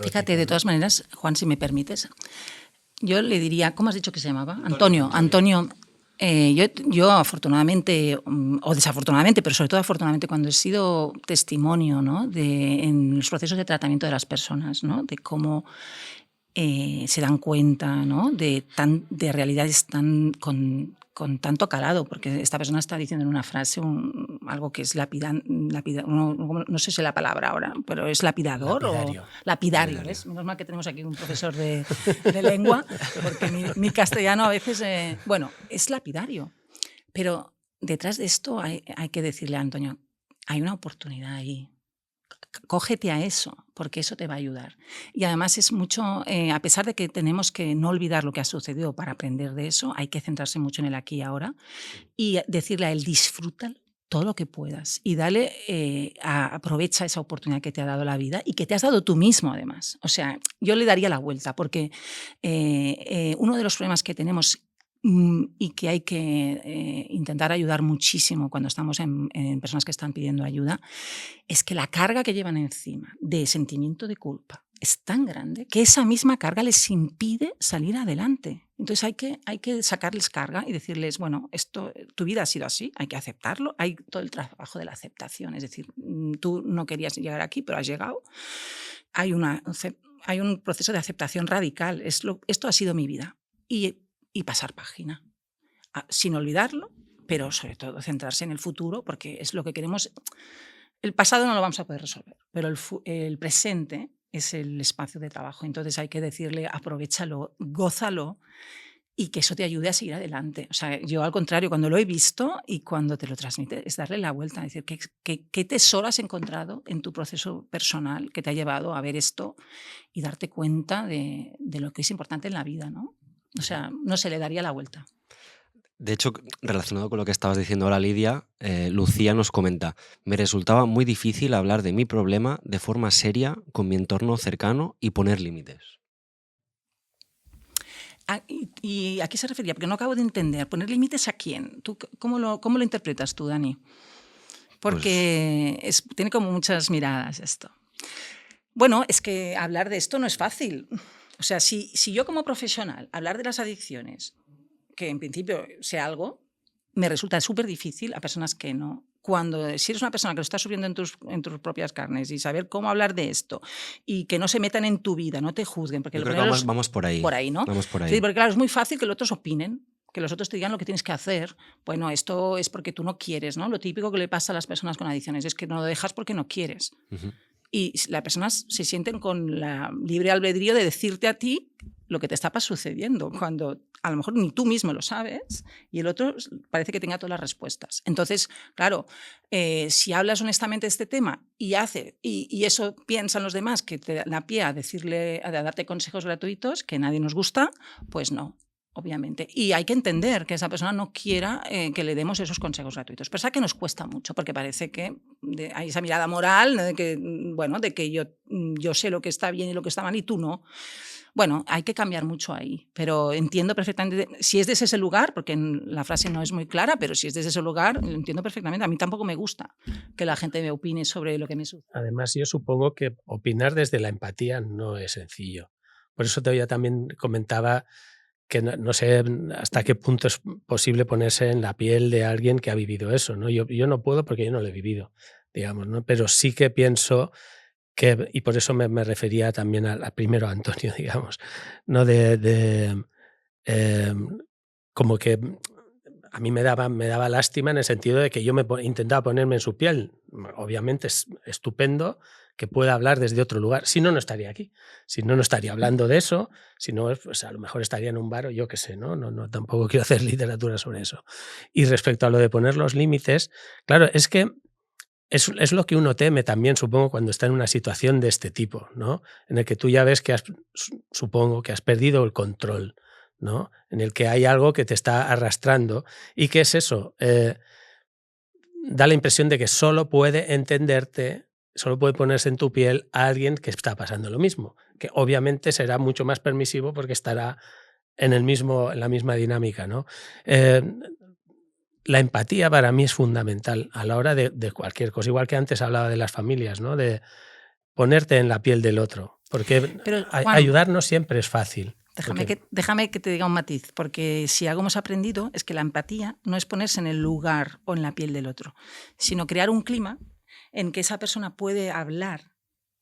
C: Fíjate, de todas maneras, Juan, si me permites, yo le diría, ¿cómo has dicho que se llamaba? Antonio. Yo afortunadamente, o desafortunadamente, pero sobre todo afortunadamente, cuando he sido testimonio, ¿no? en los procesos de tratamiento de las personas, ¿no? De cómo se dan cuenta, ¿no?, de realidades tan con tanto calado, porque esta persona está diciendo en una frase algo que es no sé si la palabra ahora, pero es lapidador
B: Lapidario.
C: o lapidario. ¿Ves? Menos mal que tenemos aquí un profesor de lengua, porque mi castellano a veces, es lapidario. Pero detrás de esto hay que decirle a Antonio, hay una oportunidad ahí. Cógete a eso, porque eso te va a ayudar. Y además es mucho, a pesar de que tenemos que no olvidar lo que ha sucedido para aprender de eso, hay que centrarse mucho en el aquí y ahora y decirle a él, disfruta todo lo que puedas y aprovecha esa oportunidad que te ha dado la vida y que te has dado tú mismo además. O sea, yo le daría la vuelta porque uno de los problemas que tenemos y que hay que intentar ayudar muchísimo cuando estamos en personas que están pidiendo ayuda, es que la carga que llevan encima de sentimiento de culpa es tan grande que esa misma carga les impide salir adelante. Entonces hay que sacarles carga y decirles, bueno, tu vida ha sido así, hay que aceptarlo, hay todo el trabajo de la aceptación, es decir, tú no querías llegar aquí, pero has llegado. Hay un proceso de aceptación radical, esto ha sido mi vida. Y pasar página, sin olvidarlo, pero sobre todo centrarse en el futuro, porque es lo que queremos. El pasado no lo vamos a poder resolver, pero el presente es el espacio de trabajo. Entonces hay que decirle, aprovéchalo, gózalo y que eso te ayude a seguir adelante. O sea, yo al contrario, cuando lo he visto y cuando te lo transmite, es darle la vuelta, es decir, ¿qué tesoro has encontrado en tu proceso personal que te ha llevado a ver esto y darte cuenta de lo que es importante en la vida, ¿no? O sea, no se le daría la vuelta.
A: De hecho, relacionado con lo que estabas diciendo ahora, Lidia, Lucía nos comenta, me resultaba muy difícil hablar de mi problema de forma seria con mi entorno cercano y poner límites.
C: ¿Y a qué se refería? Porque no acabo de entender. ¿Poner límites a quién? ¿Cómo lo interpretas tú, Dani? Porque tiene como muchas miradas esto. Bueno, es que hablar de esto no es fácil. O sea, si yo como profesional hablar de las adicciones, que en principio sé algo, me resulta súper difícil a personas que no. Si eres una persona que lo está sufriendo en tus propias carnes y saber cómo hablar de esto y que no se metan en tu vida, no te juzguen. Porque
A: yo creo que vamos por ahí.
C: Por ahí, ¿no?
A: Vamos por ahí.
C: Sí, porque claro, es muy fácil que los otros opinen, que los otros te digan lo que tienes que hacer. Bueno, esto es porque tú no quieres, ¿no? Lo típico que le pasa a las personas con adicciones es que no lo dejas porque no quieres. Uh-huh. Y las personas se sienten con la libre albedrío de decirte a ti lo que te está sucediendo, cuando a lo mejor ni tú mismo lo sabes y el otro parece que tenga todas las respuestas. Entonces, claro, si hablas honestamente de este tema y eso piensan los demás que te da pie a darte consejos gratuitos, que nadie nos gusta, pues no. Obviamente. Y hay que entender que esa persona no quiera que le demos esos consejos gratuitos. Pero que nos cuesta mucho, porque parece que hay esa mirada moral, ¿no? de que yo sé lo que está bien y lo que está mal y tú no. Bueno, hay que cambiar mucho ahí, pero entiendo perfectamente, si es desde ese lugar, porque la frase no es muy clara, pero si es desde ese lugar, lo entiendo perfectamente. A mí tampoco me gusta que la gente me opine sobre lo que me sucede.
B: Además, yo supongo que opinar desde la empatía no es sencillo. Por eso todavía también comentaba que no sé hasta qué punto es posible ponerse en la piel de alguien que ha vivido eso, ¿no? Yo no puedo porque yo no lo he vivido, digamos, ¿no? Pero sí que pienso que, y por eso me refería también primero a Antonio, digamos, ¿no? Como que a mí me daba lástima en el sentido de que yo intentaba ponerme en su piel. Obviamente es estupendo que pueda hablar desde otro lugar. Si no, no estaría aquí. Si no, no estaría hablando de eso. Si no, pues a lo mejor estaría en un bar o yo qué sé, ¿no? No, tampoco quiero hacer literatura sobre eso. Y respecto a lo de poner los límites, claro, es que es lo que uno teme también, supongo, cuando está en una situación de este tipo, ¿no? En el que tú ya ves que supongo que has perdido el control, ¿no? En el que hay algo que te está arrastrando. ¿Y qué es eso? Da la impresión de que solo puede entenderte, solo puede ponerse en tu piel a alguien que está pasando lo mismo, que obviamente será mucho más permisivo porque estará en la misma dinámica, ¿no? La empatía para mí es fundamental a la hora de cualquier cosa, igual que antes hablaba de las familias, ¿no? De ponerte en la piel del otro, porque Juan, ayudarnos siempre es fácil.
C: Déjame que te diga un matiz, porque si algo hemos aprendido es que la empatía no es ponerse en el lugar o en la piel del otro, sino crear un clima en que esa persona puede hablar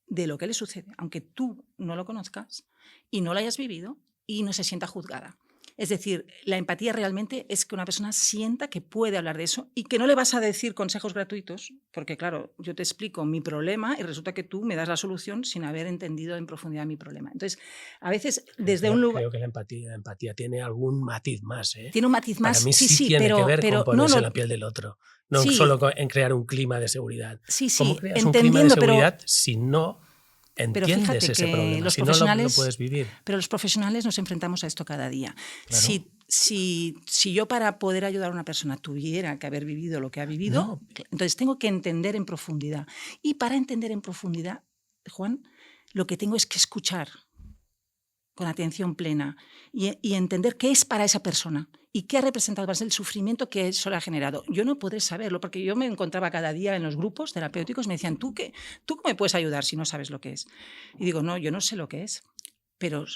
C: de lo que le sucede, aunque tú no lo conozcas, y no la hayas vivido y no se sienta juzgada. Es decir, la empatía realmente es que una persona sienta que puede hablar de eso y que no le vas a decir consejos gratuitos, porque claro, yo te explico mi problema y resulta que tú me das la solución sin haber entendido en profundidad mi problema. Entonces, a veces desde un lugar...
B: Creo que la empatía tiene algún matiz más.
C: Tiene un matiz más.
B: Para mí
C: sí,
B: tiene que ver con ponerse
C: no,
B: en la piel del otro, no
C: sí,
B: solo en crear un clima de seguridad.
C: Sí,
B: ¿Cómo creas un clima de seguridad si no entiendes ese problema, si no lo puedes vivir?
C: Pero los profesionales nos enfrentamos a esto cada día.
B: Claro.
C: Si yo para poder ayudar a una persona tuviera que haber vivido lo que ha vivido, entonces tengo que entender en profundidad. Y para entender en profundidad, Juan, lo que tengo es que escuchar con atención plena y entender qué es para esa persona y qué ha representado más el sufrimiento que eso le ha generado. Yo no podré saberlo, porque yo me encontraba cada día en los grupos terapéuticos, me decían, ¿tú cómo me puedes ayudar si no sabes lo que es? Y digo, no, yo no sé lo que es, pero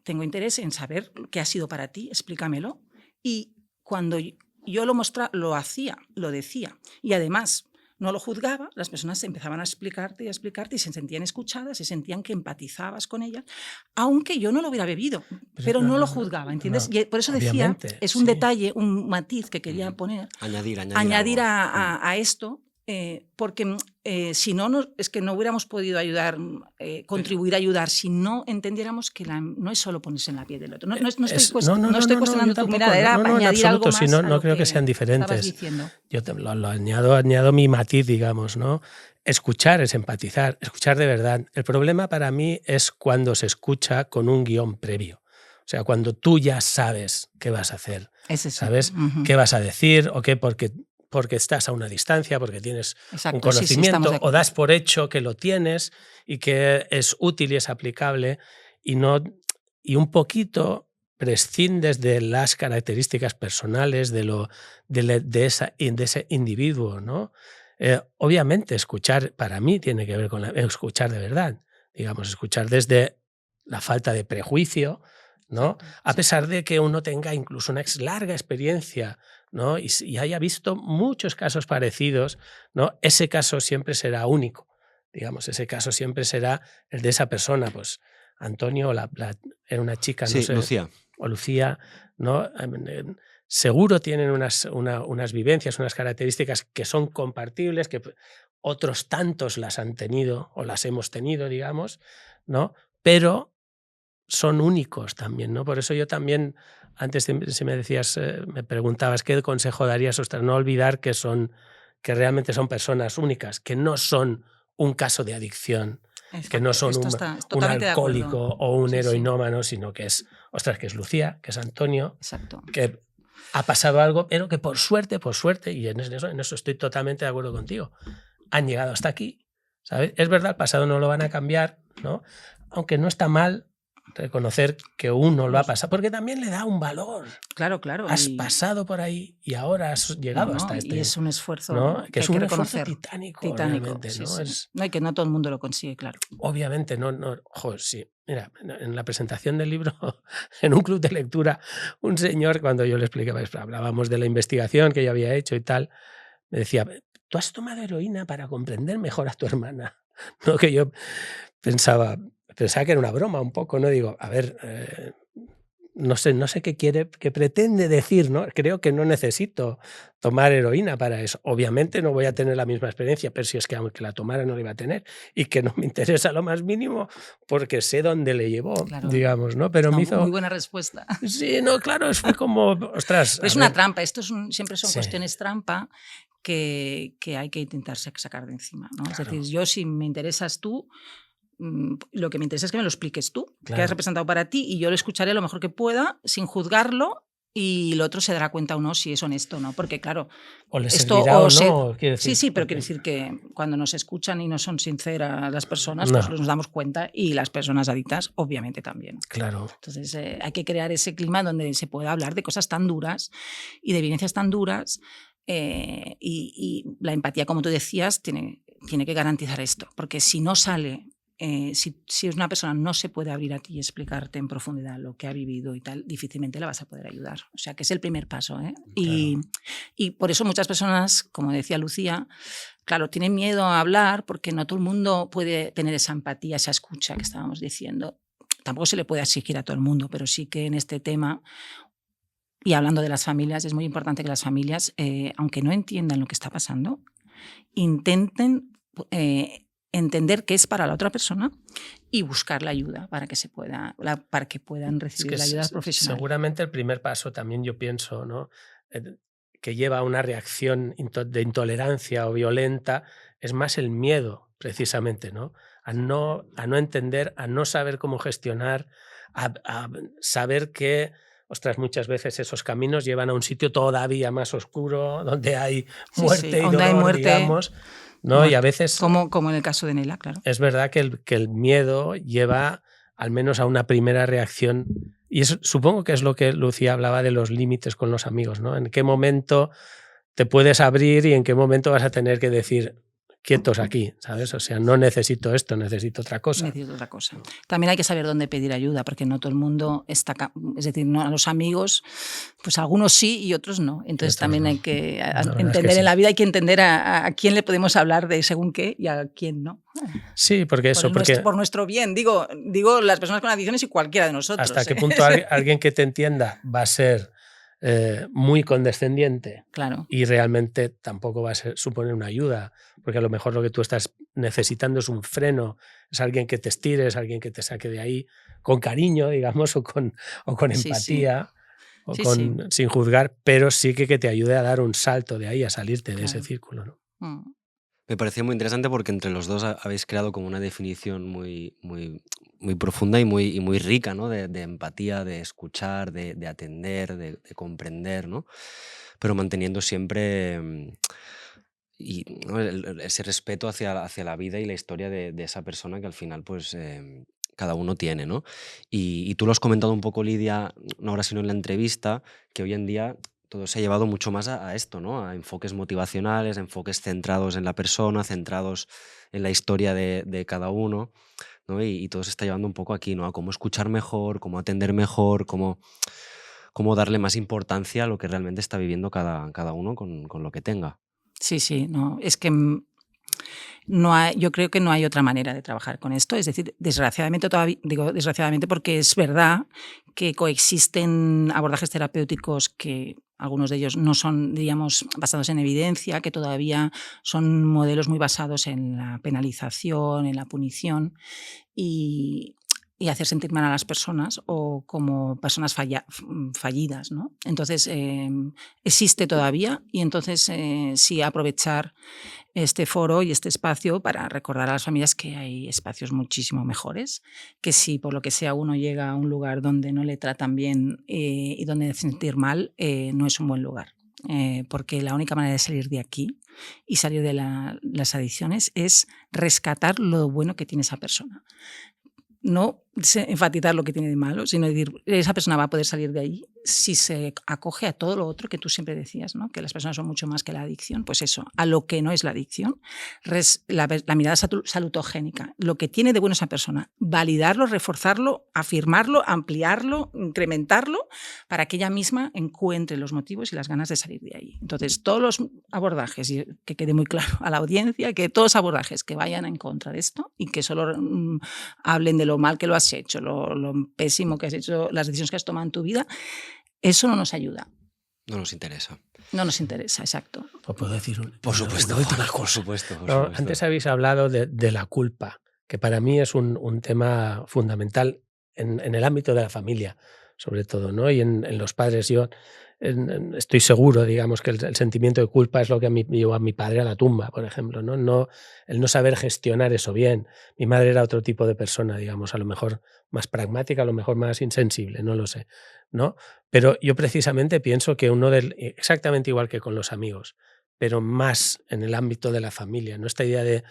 C: tengo interés en saber qué ha sido para ti, explícamelo. Y cuando yo lo mostraba, lo hacía, lo decía. Y además no lo juzgaba, las personas empezaban a explicarte y se sentían escuchadas, se sentían que empatizabas con ellas, aunque yo no lo hubiera bebido, pero no lo juzgaba, ¿entiendes? Y por eso decía, es un detalle, un matiz que quería poner, añadir a esto, porque si no, es que no hubiéramos podido ayudar, contribuir a ayudar, si no entendiéramos que no es solo ponerse en la piel del otro. No estoy cuestionando tu mirada, era añadir algo más.
B: No creo que sean diferentes. Yo lo añado mi matiz, digamos, ¿no? Escuchar es empatizar, escuchar de verdad. El problema para mí es cuando se escucha con un guión previo. O sea, cuando tú ya sabes qué vas a hacer, ¿sabes? ¿Qué vas a decir o qué? Porque estás a una distancia, porque tienes un conocimiento o das por hecho que lo tienes y que es útil y es aplicable y un poquito prescindes de las características personales de ese individuo, ¿no? Obviamente escuchar para mí tiene que ver con escuchar de verdad, digamos, escuchar desde la falta de prejuicio, ¿no? A pesar de que uno tenga incluso una larga experiencia, ¿no? y haya visto muchos casos parecidos, ¿no? Ese caso siempre será único, digamos, ese caso siempre será el de esa persona, pues Antonio era una chica, no sé,
A: Lucía.
B: O Lucía, ¿no? Seguro tienen unas vivencias, unas características que son compartibles, que otros tantos las han tenido o las hemos tenido, digamos, ¿no? Pero son únicos también, ¿no? Por eso yo también, antes si me decías, me preguntabas qué consejo darías, no olvidar que realmente son personas únicas, que no son un caso de adicción, que no son un alcohólico o un heroinómano, sino que es Lucía, que es Antonio, que ha pasado algo, pero que por suerte, y en eso estoy totalmente de acuerdo contigo, han llegado hasta aquí, ¿sabes? Es verdad, el pasado no lo van a cambiar, ¿no? Aunque no está mal reconocer que uno lo ha pasado, porque también le da un valor.
C: Claro.
B: Has pasado por ahí y ahora has llegado hasta
C: Y es un esfuerzo,
B: ¿no? que es un
C: reconocer.
B: Esfuerzo titánico realmente,
C: sí,
B: ¿no?
C: Sí. No, y que no todo el mundo lo consigue, claro.
B: Obviamente, sí. Mira, en la presentación del libro, en un club de lectura, un señor, cuando yo le explicaba, hablábamos de la investigación que yo había hecho y tal, me decía, ¿tú has tomado heroína para comprender mejor a tu hermana? No, que yo pensaba que era una broma un poco, ¿no? Digo, a ver, no sé qué pretende decir, ¿no? Creo que no necesito tomar heroína para eso. Obviamente no voy a tener la misma experiencia, pero si es que aunque la tomara no la iba a tener y que no me interesa lo más mínimo porque sé dónde le llevó, digamos, ¿no? Pero me hizo...
C: Muy buena respuesta.
B: Sí, no, claro, fue como, ostras...
C: Pero es una trampa, siempre son cuestiones trampa que hay que intentar sacar de encima, ¿no? Claro. Es decir, yo si me interesas tú, lo que me interesa es que me lo expliques tú, qué has representado para ti, y yo lo escucharé lo mejor que pueda, sin juzgarlo, y el otro se dará cuenta o no si es honesto o no, porque claro...
B: O le servirá o no.
C: Sí, pero quiere decir que cuando nos escuchan y no son sinceras las personas, pues nos damos cuenta, y las personas adictas obviamente también.
B: Claro.
C: Entonces hay que crear ese clima donde se pueda hablar de cosas tan duras y de vivencias tan duras, y la empatía, como tú decías, tiene que garantizar esto, porque si no sale... si una persona no se puede abrir a ti y explicarte en profundidad lo que ha vivido y tal, difícilmente la vas a poder ayudar. O sea, que es el primer paso, ¿eh? Claro. Y por eso muchas personas, como decía Lucía, claro, tienen miedo a hablar porque no todo el mundo puede tener esa empatía, esa escucha que estábamos diciendo. tampoco se le puede exigir a todo el mundo, pero sí que en este tema, y hablando de las familias, es muy importante que las familias, aunque no entiendan lo que está pasando, intenten entender qué es para la otra persona y buscar la ayuda para que puedan recibir la ayuda profesional.
B: Seguramente el primer paso también, yo pienso, ¿no?, que lleva a una reacción de intolerancia o violenta, es más el miedo, precisamente, ¿no? A no entender, a no saber cómo gestionar, a saber que, ostras, muchas veces esos caminos llevan a un sitio todavía más oscuro, donde hay muerte y
C: donde
B: dolor,
C: hay muerte,
B: digamos, ¿no?
C: Muerte.
B: Y a veces...
C: Como en el caso de Nela, claro.
B: Es verdad que el miedo lleva al menos a una primera reacción. Y eso, supongo que es lo que Lucía hablaba de los límites con los amigos, ¿no? En qué momento te puedes abrir y en qué momento vas a tener que decir, quietos aquí, ¿sabes? O sea, no necesito esto, necesito otra cosa.
C: Necesito otra cosa. También hay que saber dónde pedir ayuda, porque no todo el mundo está... Es decir, no, a los amigos, pues algunos sí y otros no. Entonces también hay que entender en la vida, hay que entender a quién le podemos hablar de según qué y a quién no.
B: Sí, porque eso...
C: Por nuestro bien, digo las personas con adicciones y cualquiera de nosotros.
B: ¿Hasta qué punto alguien que te entienda va a ser muy condescendiente?
C: Claro.
B: Y realmente tampoco va a suponer una ayuda, porque a lo mejor lo que tú estás necesitando es un freno, es alguien que te estire, es alguien que te saque de ahí con cariño, digamos, o con empatía, sin juzgar, pero sí que te ayude a dar un salto de ahí, a salirte de ese círculo, ¿no?
A: Me pareció muy interesante porque entre los dos habéis creado como una definición muy, muy, muy profunda y muy rica, ¿no? De empatía, de escuchar, de atender, de comprender, ¿no? Pero manteniendo siempre ¿no? ese respeto hacia la vida y la historia de esa persona que al final pues cada uno tiene, ¿no? Y tú lo has comentado un poco, Lidia, no ahora sino en la entrevista, que hoy en día todo se ha llevado mucho más a esto, ¿no? A enfoques motivacionales, enfoques centrados en la persona, centrados en la historia de cada uno, ¿no? Y todo se está llevando un poco aquí, ¿no? A cómo escuchar mejor, cómo atender mejor, cómo darle más importancia a lo que realmente está viviendo cada uno con lo que tenga.
C: Sí, no, es que yo creo que no hay otra manera de trabajar con esto. Es decir, desgraciadamente, digo desgraciadamente porque es verdad que coexisten abordajes terapéuticos que algunos de ellos no son, diríamos, basados en evidencia, que todavía son modelos muy basados en la penalización, en la punición y hacer sentir mal a las personas o como personas fallidas, ¿no? Entonces, existe todavía y entonces sí aprovechar este foro y este espacio para recordar a las familias que hay espacios muchísimo mejores, que si por lo que sea uno llega a un lugar donde no le tratan bien y donde hace sentir mal, no es un buen lugar. Porque la única manera de salir de aquí y salir de las adicciones es rescatar lo bueno que tiene esa persona. No enfatizar lo que tiene de malo, sino decir, esa persona va a poder salir de ahí si se acoge a todo lo otro que tú siempre decías, ¿no? Que las personas son mucho más que la adicción, pues eso, a lo que no es la adicción, la mirada salutogénica, lo que tiene de bueno esa persona, validarlo, reforzarlo, afirmarlo, ampliarlo, incrementarlo, para que ella misma encuentre los motivos y las ganas de salir de ahí. Entonces, todos los abordajes, y que quede muy claro a la audiencia, que todos los abordajes que vayan en contra de esto y que solo hablen de lo mal que lo has hecho, lo pésimo que has hecho, las decisiones que has tomado en tu vida, eso no nos ayuda.
A: No nos interesa.
C: No nos interesa, exacto.
B: ¿O puedo decir
A: por supuesto,
B: una última cosa?
A: Por supuesto.
B: Antes habéis hablado de la culpa, que para mí es un tema fundamental en el ámbito de la familia, sobre todo, ¿no? Y en los padres. Yo estoy seguro, digamos, que el sentimiento de culpa es lo que llevó a mi padre a la tumba, por ejemplo, ¿no? El no saber gestionar eso bien. Mi madre era otro tipo de persona, digamos, a lo mejor más pragmática, a lo mejor más insensible, no lo sé, ¿no? Pero yo precisamente pienso que exactamente igual que con los amigos, pero más en el ámbito de la familia, ¿no? Esta idea de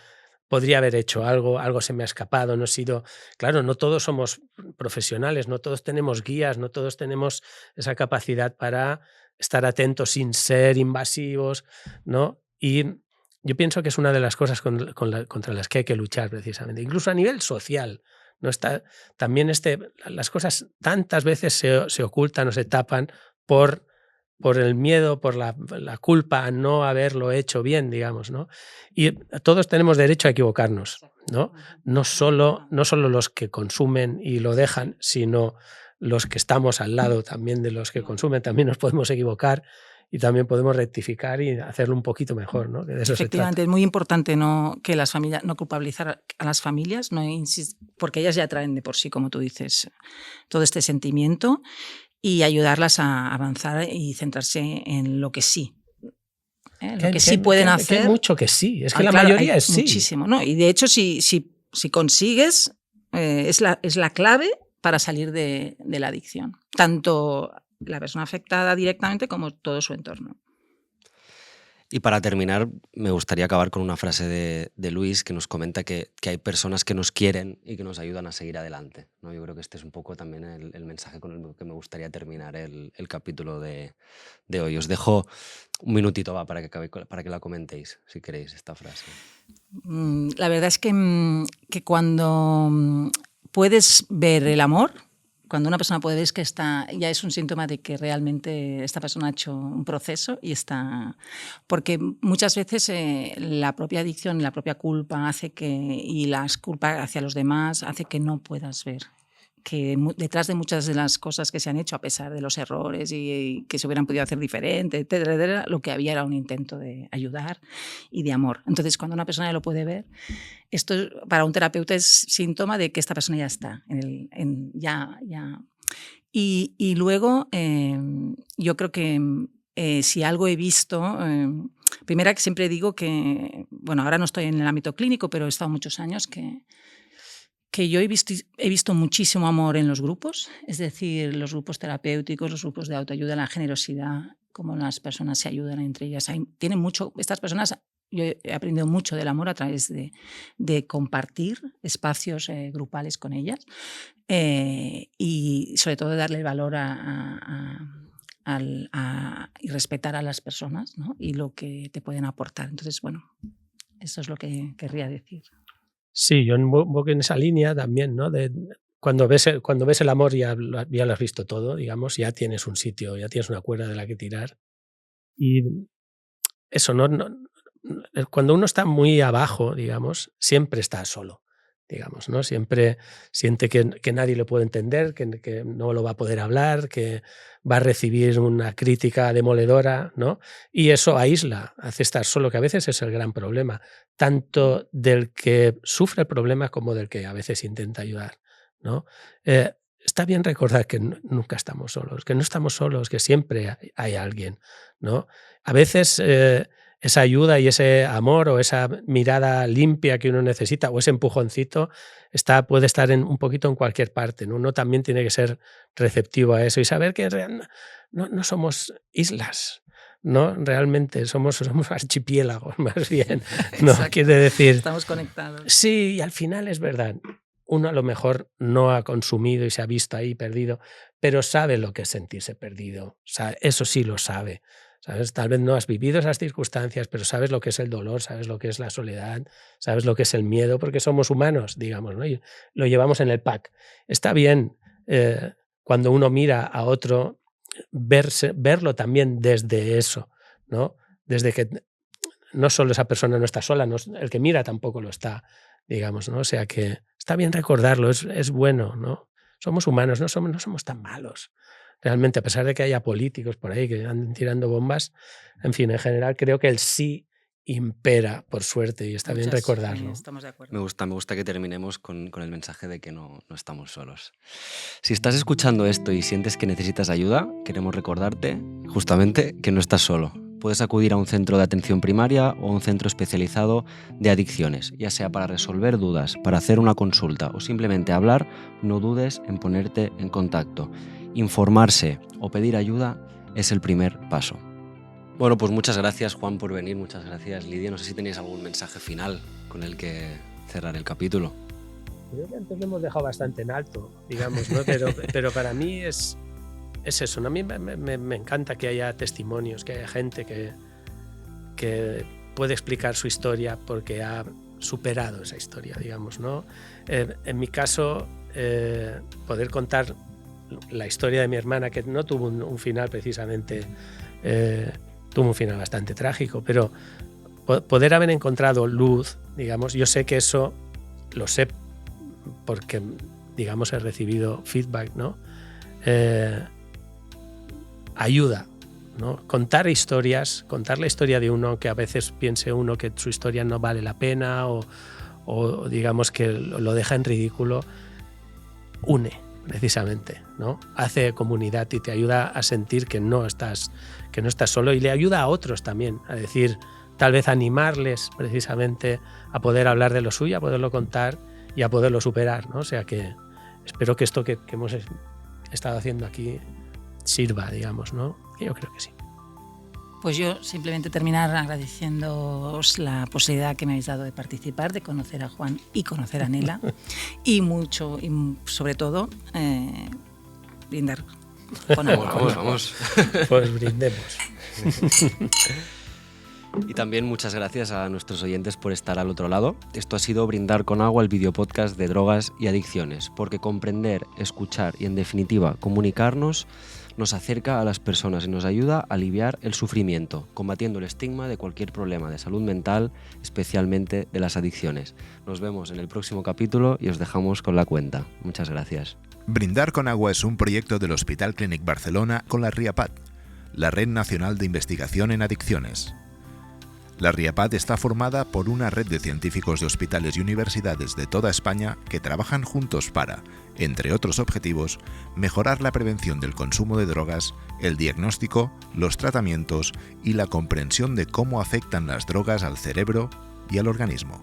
B: podría haber hecho algo se me ha escapado, no he sido... Claro, no todos somos profesionales, no todos tenemos guías, no todos tenemos esa capacidad para estar atentos sin ser invasivos, ¿no? Y yo pienso que es una de las cosas contra las que hay que luchar precisamente, incluso a nivel social, ¿no? También las cosas tantas veces se ocultan o se tapan por por el miedo, por la culpa a no haberlo hecho bien, digamos, ¿no? Y todos tenemos derecho a equivocarnos, ¿no? No solo los que consumen y lo dejan, sino los que estamos al lado también de los que consumen, también nos podemos equivocar y también podemos rectificar y hacerlo un poquito mejor, ¿no? Que de eso
C: Efectivamente,
B: se trata.
C: es muy importante que las familias, no culpabilizar a las familias, porque ellas ya traen de por sí, como tú dices, todo este sentimiento, y ayudarlas a avanzar y centrarse en lo que sí. Lo que sí pueden hacer.
B: Que hay mucho que sí, es que la
C: claro,
B: mayoría es sí.
C: Muchísimo, ¿no? Y de hecho, si consigues, es la clave para salir de la adicción. Tanto la persona afectada directamente como todo su entorno.
A: Y para terminar, me gustaría acabar con una frase de Luis que nos comenta que hay personas que nos quieren y que nos ayudan a seguir adelante, ¿no? Yo creo que este es un poco también el mensaje con el que me gustaría terminar el capítulo de hoy. Os dejo un minutito para que la comentéis, si queréis, esta frase.
C: La verdad es que cuando puedes ver el amor, cuando una persona puede ver que ya es un síntoma de que realmente esta persona ha hecho un proceso y está... Porque muchas veces la propia adicción y la propia culpa y las culpas hacia los demás hace que no puedas ver que detrás de muchas de las cosas que se han hecho, a pesar de los errores y que se hubieran podido hacer diferente, etcétera, etcétera, lo que había era un intento de ayudar y de amor. Entonces, cuando una persona ya lo puede ver, esto para un terapeuta es síntoma de que esta persona ya está, ya. Y luego, yo creo que si algo he visto, primera que siempre digo que, bueno, ahora no estoy en el ámbito clínico, pero he estado muchos años que yo he visto muchísimo amor en los grupos, es decir, los grupos terapéuticos, los grupos de autoayuda, la generosidad, cómo las personas se ayudan entre ellas. Tienen mucho, estas personas, yo he aprendido mucho del amor a través de compartir espacios grupales con ellas y sobre todo de darle valor y respetar a las personas, ¿no? Y lo que te pueden aportar. Entonces, bueno, eso es lo que querría decir.
B: Sí, yo voy en esa línea también, ¿no? De cuando ves el amor ya lo has visto todo, digamos, ya tienes un sitio, ya tienes una cuerda de la que tirar. Y eso, cuando uno está muy abajo, digamos, siempre está solo, digamos, ¿no? Siempre siente que nadie lo puede entender, que no lo va a poder hablar, que va a recibir una crítica demoledora, ¿no? Y eso aísla, hace estar solo, que a veces es el gran problema, tanto del que sufre el problema como del que a veces intenta ayudar, ¿no? Está bien recordar que nunca estamos solos, que no estamos solos, que siempre hay alguien, ¿no? A veces esa ayuda y ese amor o esa mirada limpia que uno necesita o ese empujoncito puede estar un poquito en cualquier parte, ¿no? Uno también tiene que ser receptivo a eso y saber que no somos islas, ¿no? Realmente somos archipiélagos, más bien, ¿no? Quiere decir...
C: Estamos conectados.
B: Sí, y al final es verdad. Uno a lo mejor no ha consumido y se ha visto ahí perdido, pero sabe lo que es sentirse perdido. O sea, eso sí lo sabe. ¿Sabes? Tal vez no has vivido esas circunstancias, pero sabes lo que es el dolor, sabes lo que es la soledad, sabes lo que es el miedo, porque somos humanos, digamos, ¿no? Y lo llevamos en el pack. Está bien cuando uno mira a otro, verlo también desde eso, ¿no? Desde que no solo esa persona no está sola, el que mira tampoco lo está, digamos, ¿no? O sea que está bien recordarlo, es bueno, ¿no? Somos humanos, no somos tan malos. Realmente, a pesar de que haya políticos por ahí que anden tirando bombas, en fin, en general creo que el sí impera, por suerte, y está bien recordarlo.
C: Estamos de acuerdo.
A: Me gusta que terminemos con el mensaje de que no estamos solos. Si estás escuchando esto y sientes que necesitas ayuda, queremos recordarte justamente que no estás solo. Puedes acudir a un centro de atención primaria o a un centro especializado de adicciones, ya sea para resolver dudas, para hacer una consulta o simplemente hablar. No dudes en ponerte en contacto. Informarse o pedir ayuda es el primer paso. Bueno, pues muchas gracias, Juan, por venir. Muchas gracias, Lidia. No sé si tenéis algún mensaje final con el que cerrar el capítulo.
B: Creo que antes lo hemos dejado bastante en alto, digamos, ¿no? Pero para mí es eso, ¿no? A mí me encanta que haya testimonios, que haya gente que puede explicar su historia porque ha superado esa historia, digamos, ¿no? En mi caso, poder contar la historia de mi hermana, que no tuvo un final precisamente tuvo un final bastante trágico, pero poder haber encontrado luz, digamos, yo sé que eso lo sé porque, digamos, he recibido feedback, ¿no? Ayuda, ¿no? Contar historias, contar la historia de uno, que a veces piense uno que su historia no vale la pena o digamos que lo deja en ridículo, une precisamente, ¿no? Hace comunidad y te ayuda a sentir que no estás solo, y le ayuda a otros también a decir, tal vez animarles precisamente a poder hablar de lo suyo, a poderlo contar y a poderlo superar, ¿no? O sea que espero que esto que hemos estado haciendo aquí sirva, digamos, ¿no? Yo creo que sí.
C: Pues yo simplemente terminar agradeciéndoos la posibilidad que me habéis dado de participar, de conocer a Juan y conocer a Nela y mucho, y sobre todo, brindar con agua.
A: Vamos.
B: Pues brindemos.
A: Y también muchas gracias a nuestros oyentes por estar al otro lado. Esto ha sido Brindar con Agua, el videopodcast de drogas y adicciones, porque comprender, escuchar y en definitiva comunicarnos nos acerca a las personas y nos ayuda a aliviar el sufrimiento, combatiendo el estigma de cualquier problema de salud mental, especialmente de las adicciones. Nos vemos en el próximo capítulo y os dejamos con la cuenta. Muchas gracias.
D: Brindar con Agua es un proyecto del Hospital Clínic Barcelona con la RIAPAD, la Red Nacional de Investigación en Adicciones. La RIAPAD está formada por una red de científicos de hospitales y universidades de toda España que trabajan juntos para, entre otros objetivos, mejorar la prevención del consumo de drogas, el diagnóstico, los tratamientos y la comprensión de cómo afectan las drogas al cerebro y al organismo.